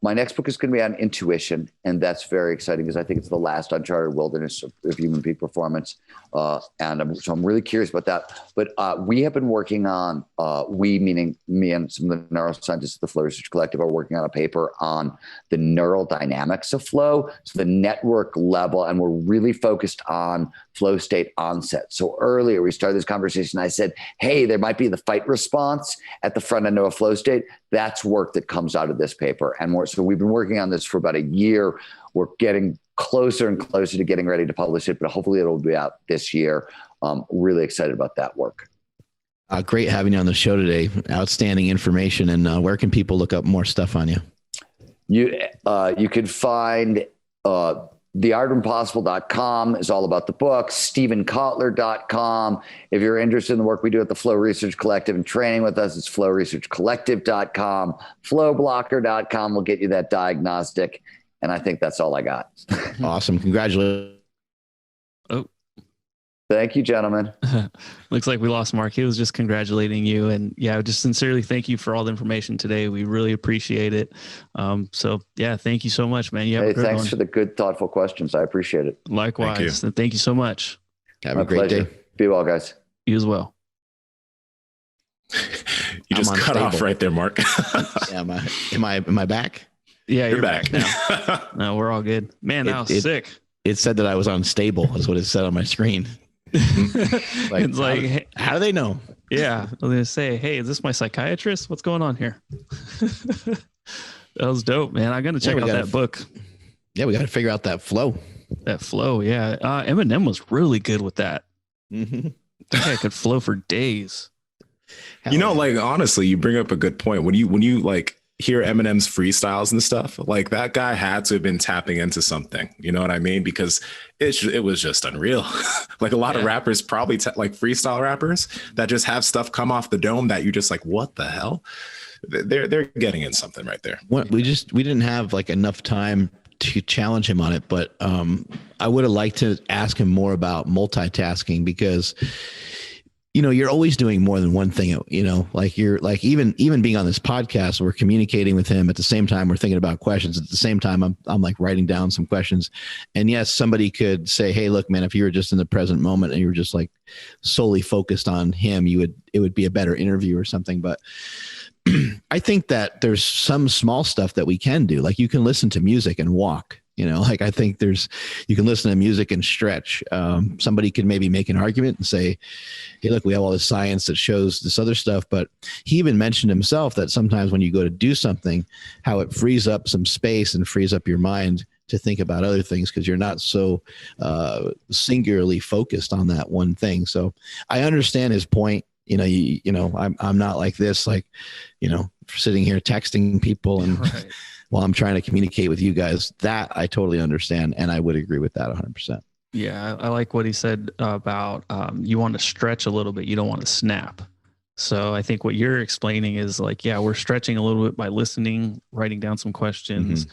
my next book is going to be on intuition. And that's very exciting because I think it's the last uncharted wilderness of human peak performance. So I'm really curious about that. But we have been working on, we meaning me and some of the neuroscientists at the Flow Research Collective, are working on a paper on the neural dynamics of flow. So the network level, and we're really focused on flow state onset. So earlier we started this conversation. I said, hey, there might be the fight response at the front end of a flow state. That's work that comes out of this paper. And so we've been working on this for about a year. We're getting closer and closer to getting ready to publish it, but hopefully it'll be out this year. Really excited about that work. Great having you on the show today. Outstanding information. And where can people look up more stuff on you? You can find theartofimpossible.com is all about the book. StephenKotler.com. If you're interested in the work we do at the Flow Research Collective and training with us, it's flowresearchcollective.com. Flowblocker.com will get you that diagnostic. And I think that's all I got. Awesome. Congratulations. Oh, thank you, gentlemen. Looks like we lost Mark. He was just congratulating you. And yeah, just sincerely thank you for all the information today. We really appreciate it. So yeah, thank you so much, man. You have a good thanks one. for the good, thoughtful questions. I appreciate it. Likewise. Thank you so much. Have a great day. Be well, guys. You as well. You just cut off right there, Mark. Yeah, am I back? Yeah, you're back. now. No, we're all good. Man, that was sick. It said that I was unstable. That's what it said on my screen. Like, It's like, hey, how do they know? yeah, I was gonna say, hey, is this my psychiatrist? What's going on here? That was dope, man. I'm gonna check out that book. Yeah, we got to figure out that flow. That flow, yeah. Eminem was really good with that. Mm-hmm. That guy could flow for days. You know, like honestly, you bring up a good point. When you like hear Eminem's freestyles and stuff, like that guy had to have been tapping into something. You know what I mean? Because it was just unreal. Like a lot of rappers probably like freestyle rappers that just have stuff come off the dome that you just like, what the hell? They're getting in something right there. We didn't have like enough time to challenge him on it, but I would have liked to ask him more about multitasking, because you know, you're always doing more than one thing, you know, like you're like, even being on this podcast, we're communicating with him at the same time we're thinking about questions. At the same time, I'm like writing down some questions. And yes, somebody could say, hey, look, man, if you were just in the present moment and you were just like solely focused on him, it would be a better interview or something. But I think that there's some small stuff that we can do. Like you can listen to music and walk. You know, like I think you can listen to music and stretch. Somebody could maybe make an argument and say, hey, look, we have all this science that shows this other stuff. But he even mentioned himself that sometimes when you go to do something, how it frees up some space and frees up your mind to think about other things, because you're not so singularly focused on that one thing. So I understand his point. You know, you know, I'm not like this, like, you know, sitting here texting people and right. While I'm trying to communicate with you guys, that I totally understand. And I would agree with that 100%. Yeah. I like what he said about you want to stretch a little bit. You don't want to snap. So I think what you're explaining is like, yeah, we're stretching a little bit by listening, writing down some questions,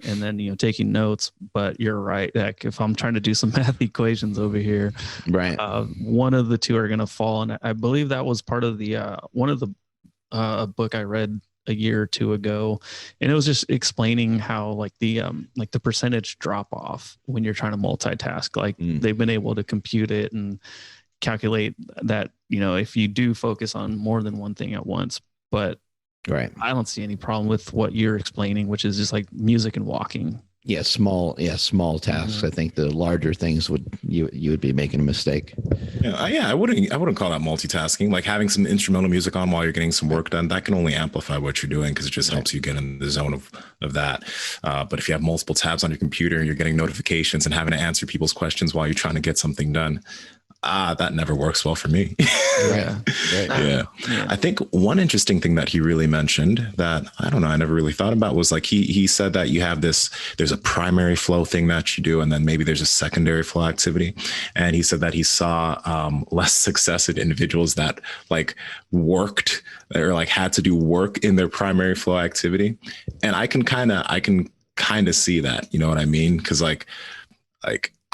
and then, you know, taking notes. But you're right. Like if I'm trying to do some math equations over here, right, one of the two are going to fall. And I believe that was part of the one of the book I read a year or two ago, and it was just explaining how like the percentage drop off when you're trying to multitask. Like they've been able to compute it and calculate that, you know, if you do focus on more than one thing at once. But right, I don't see any problem with what you're explaining, which is just like music and walking. Yeah, small tasks. I think the larger things you would be making a mistake. Yeah, I wouldn't call that multitasking. Like having some instrumental music on while you're getting some work done, that can only amplify what you're doing, because it just helps you get in the zone of that. But if you have multiple tabs on your computer and you're getting notifications and having to answer people's questions while you're trying to get something done, that never works well for me. Right. Yeah. I think one interesting thing that he really mentioned that I don't know, I never really thought about was like he said that you have there's a primary flow thing that you do, and then maybe there's a secondary flow activity. And he said that he saw less success in individuals that like worked or like had to do work in their primary flow activity. And I can kind of see that, you know what I mean? Because like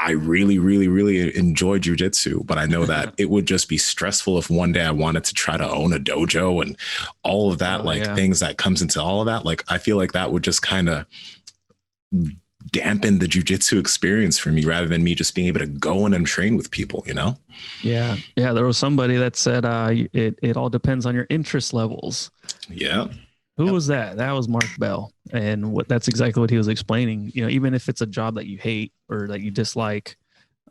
I really, really, really enjoy jujitsu, but I know that it would just be stressful if one day I wanted to try to own a dojo and all of that, things that comes into all of that. Like, I feel like that would just kind of dampen the jujitsu experience for me rather than me just being able to go in and train with people, you know? Yeah. Yeah. There was somebody that said it all depends on your interest levels. Yeah. Who was that? That was Mark Bell. And that's exactly what he was explaining. You know, even if it's a job that you hate or that you dislike,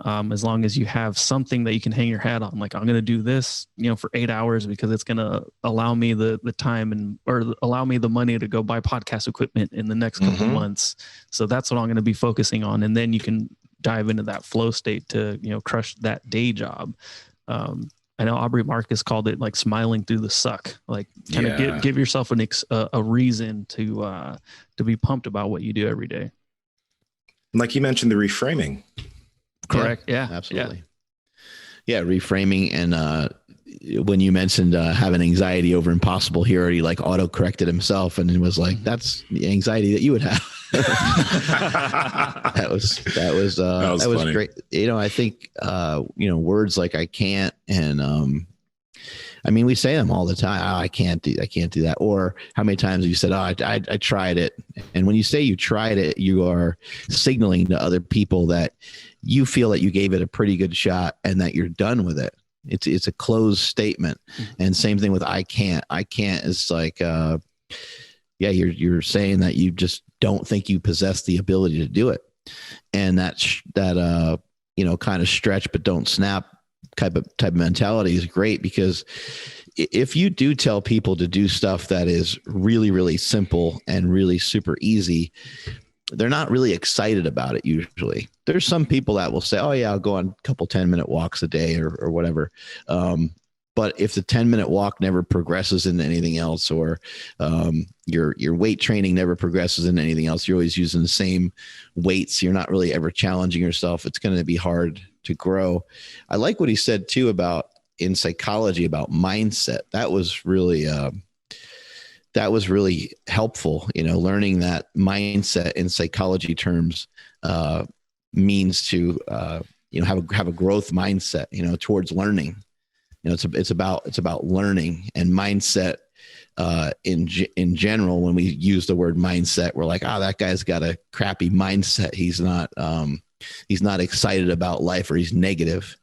as long as you have something that you can hang your hat on, like I'm going to do this, you know, for 8 hours because it's going to allow me the time or allow me the money to go buy podcast equipment in the next couple of months. So that's what I'm going to be focusing on. And then you can dive into that flow state to, you know, crush that day job. I know Aubrey Marcus called it like smiling through the suck, like kind of give yourself a reason to be pumped about what you do every day. Like you mentioned, the reframing. Correct. Yeah, absolutely. Yeah. Reframing. And when you mentioned having anxiety over impossible, he already like auto corrected himself and it was like, that's the anxiety that you would have. that was great. You know, I think, you know, words like I can't, and, I mean, we say them all the time. Oh, I can't do that. Or how many times have you said, oh, I tried it. And when you say you tried it, you are signaling to other people that you feel that you gave it a pretty good shot and that you're done with it. It's a closed statement. And same thing with I can't is like, you're saying that you just don't think you possess the ability to do it. And that you know, kind of stretch, but don't snap type of mentality is great, because if you do tell people to do stuff that is really, really simple and really super easy, they're not really excited about it. Usually there's some people that will say, oh yeah, I'll go on a couple 10-minute walks a day or whatever. But if the 10-minute walk never progresses into anything else, or your weight training never progresses into anything else, you're always using the same weights, you're not really ever challenging yourself, it's going to be hard to grow. I like what he said too about in psychology about mindset. That was really helpful. Learning that mindset in psychology terms means to have a growth mindset, towards learning. It's about learning and mindset. In general, when we use the word mindset, we're like, that guy's got a crappy mindset. He's not excited about life, or he's negative.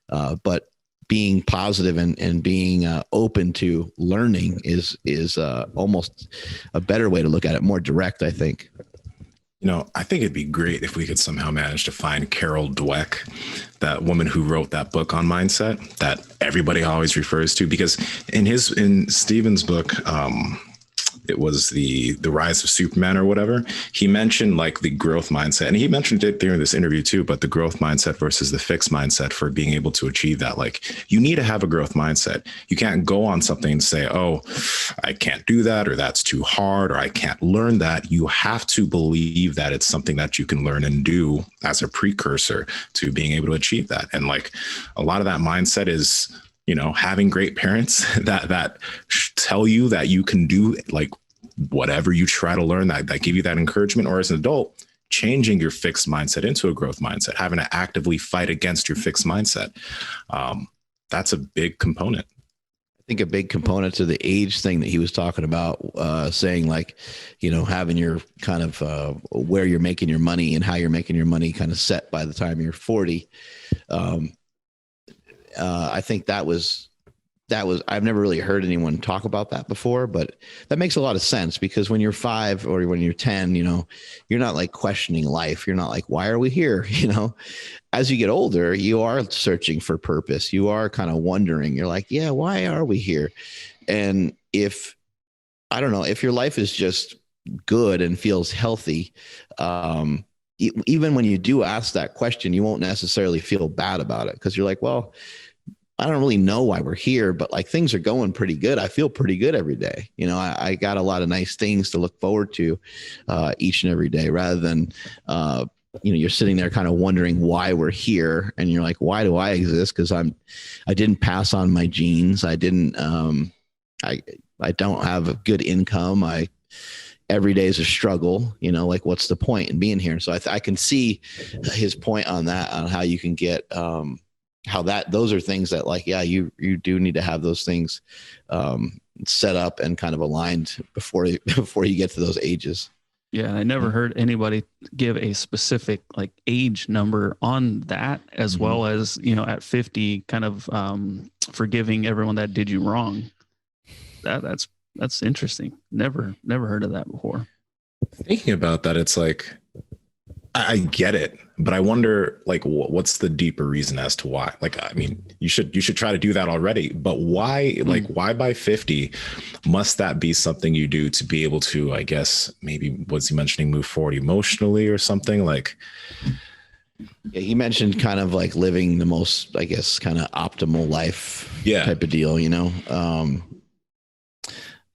But being positive and being open to learning is almost a better way to look at it, more direct, I think. I think it'd be great if we could somehow manage to find Carol Dweck, that woman who wrote that book on mindset that everybody always refers to, because in Stephen's book, it was the Rise of Superman or whatever, he mentioned like the growth mindset, and he mentioned it during this interview too, but the growth mindset versus the fixed mindset for being able to achieve that. Like, you need to have a growth mindset. You can't go on something and say, oh, I can't do that, or that's too hard, or I can't learn that. You have to believe that it's something that you can learn and do as a precursor to being able to achieve that. And like, a lot of that mindset is, having great parents that tell you that you can do like whatever you try to learn, that give you that encouragement, or as an adult, changing your fixed mindset into a growth mindset, having to actively fight against your fixed mindset. That's a big component. I think a big component to the age thing that he was talking about, saying like, having your kind of where you're making your money and how you're making your money kind of set by the time you're 40. I think that was, I've never really heard anyone talk about that before, but that makes a lot of sense, because when you're 5 or when you're 10, you're not like questioning life. You're not like, why are we here? As you get older, you are searching for purpose. You are kind of wondering, you're like, yeah, why are we here? And if your life is just good and feels healthy, even when you do ask that question, you won't necessarily feel bad about it, because you're like, well, I don't really know why we're here, but like things are going pretty good. I feel pretty good every day. I got a lot of nice things to look forward to each and every day, rather than, you're sitting there kind of wondering why we're here. And you're like, why do I exist? Because I didn't pass on my genes. I didn't, I don't have a good income. Every day is a struggle, like what's the point in being here? So I can see his point on that, on how you can get, those are things that like, yeah, you do need to have those things set up and kind of aligned before you get to those ages. Yeah. I never heard anybody give a specific like age number on that, as well as, at 50 kind of forgiving everyone that did you wrong. That's interesting. Never heard of that before. Thinking about that, it's like, I get it, but I wonder like what's the deeper reason as to why? Like, I mean, you should try to do that already, but why, like, why by 50 must that be something you do to be able to, I guess, maybe was he mentioning move forward emotionally or something like? Yeah, he mentioned kind of like living the most, I guess, kind of optimal life type of deal,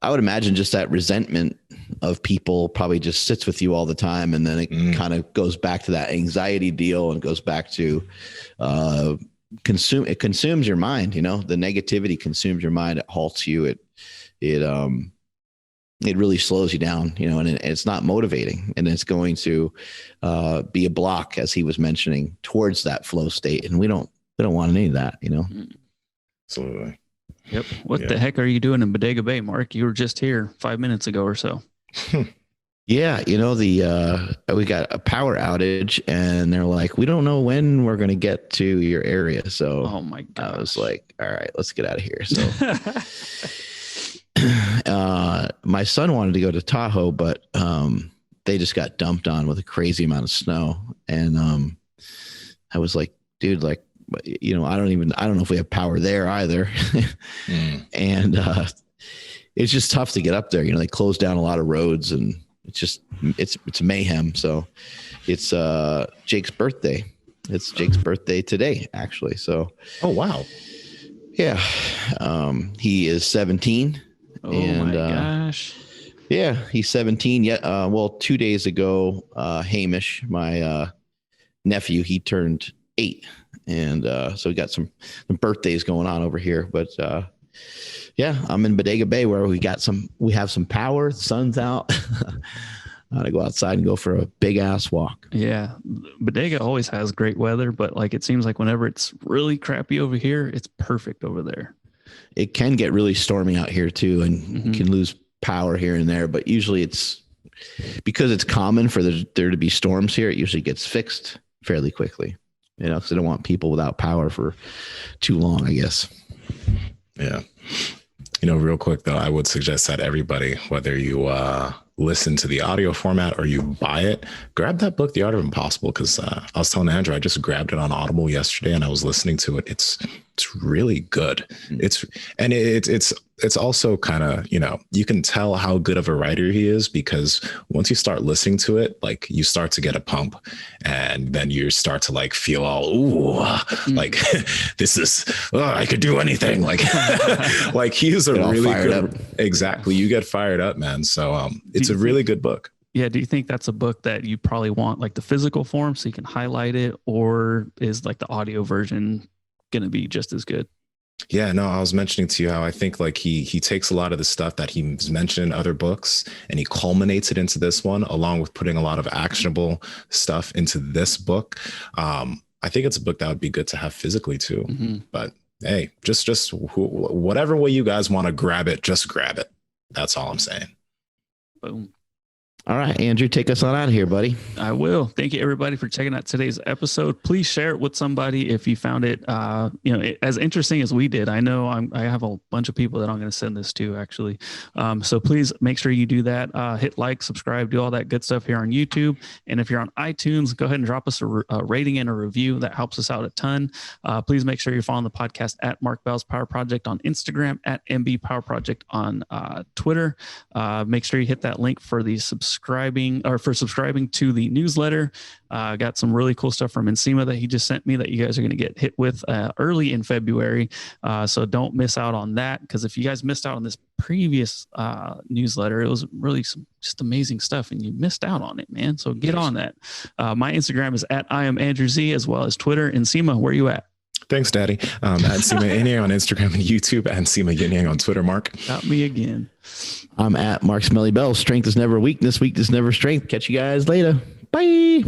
I would imagine just that resentment of people probably just sits with you all the time. And then it kind of goes back to that anxiety deal and goes back to it consumes your mind, the negativity consumes your mind. It halts you. It really slows you down, and it's not motivating, and it's going to be a block, as he was mentioning, towards that flow state. And we don't want any of that, Absolutely. Yep. What the heck are you doing in Bodega Bay, Mark? You were just here 5 minutes ago or so. Yeah. We got a power outage, and they're like, we don't know when we're going to get to your area. So oh my gosh. I was like, all right, let's get out of here. So my son wanted to go to Tahoe, but they just got dumped on with a crazy amount of snow. And I was like, dude, like, but I don't know if we have power there either. And it's just tough to get up there. They close down a lot of roads, and it's mayhem. So it's Jake's birthday. It's Jake's birthday today, actually. So oh wow. Yeah. He is 17. Oh my gosh. Yeah, he's 17. Yeah. Well, 2 days ago, Hamish, my nephew, he turned 8. And so we got some birthdays going on over here. But yeah, I'm in Bodega Bay where we have some power. The sun's out. I'm gonna go outside and go for a big ass walk. Yeah, Bodega always has great weather, but like it seems like whenever it's really crappy over here, it's perfect over there. It can get really stormy out here too, and you can lose power here and there. But usually, it's because it's common for there to be storms here. It usually gets fixed fairly quickly. So they don't want people without power for too long, I guess. Yeah. Real quick though, I would suggest that everybody, whether you listen to the audio format or you buy it, grab that book, The Art of Impossible, because I was telling Andrew, I just grabbed it on Audible yesterday and I was listening to it. It's really good. It's also kind of, you can tell how good of a writer he is, because once you start listening to it, like you start to get a pump, and then you start to like feel all, like this is, I could do anything. Like, like he's a really good, exactly. You get fired up, man. So it's a really good book. Yeah. Do you think that's a book that you probably want like the physical form so you can highlight it, or is like the audio version going to be just as good? Yeah, no, I was mentioning to you how I think like he takes a lot of the stuff that he's mentioned in other books and he culminates it into this one, along with putting a lot of actionable stuff into this book. I think it's a book that would be good to have physically too. But hey, just whatever way you guys want to grab it, just grab it. That's all I'm saying. Boom. All right, Andrew, take us on out of here, buddy. I will. Thank you, everybody, for checking out today's episode. Please share it with somebody if you found it, as interesting as we did. I know I have a bunch of people that I'm going to send this to, actually. So please make sure you do that. Hit like, subscribe, do all that good stuff here on YouTube. And if you're on iTunes, go ahead and drop us a rating and a review. That helps us out a ton. Please make sure you're following the podcast at Mark Bell's Power Project on Instagram, at MB Power Project on Twitter. Make sure you hit that link for the subscribing to the newsletter. Got some really cool stuff from Nsima that he just sent me that you guys are going to get hit with early in February. So don't miss out on that, because if you guys missed out on this previous newsletter, it was really some just amazing stuff and you missed out on it, man. So get on that. My Instagram is at I am Andrew Z, as well as Twitter. Nsima, where are you at? Thanks, Daddy. At Nsima Inyang on Instagram and YouTube, and Nsima Inyang on Twitter. Mark. Got me again. I'm at Mark Smelly Bell. Strength is never weakness. Weakness never strength. Catch you guys later. Bye.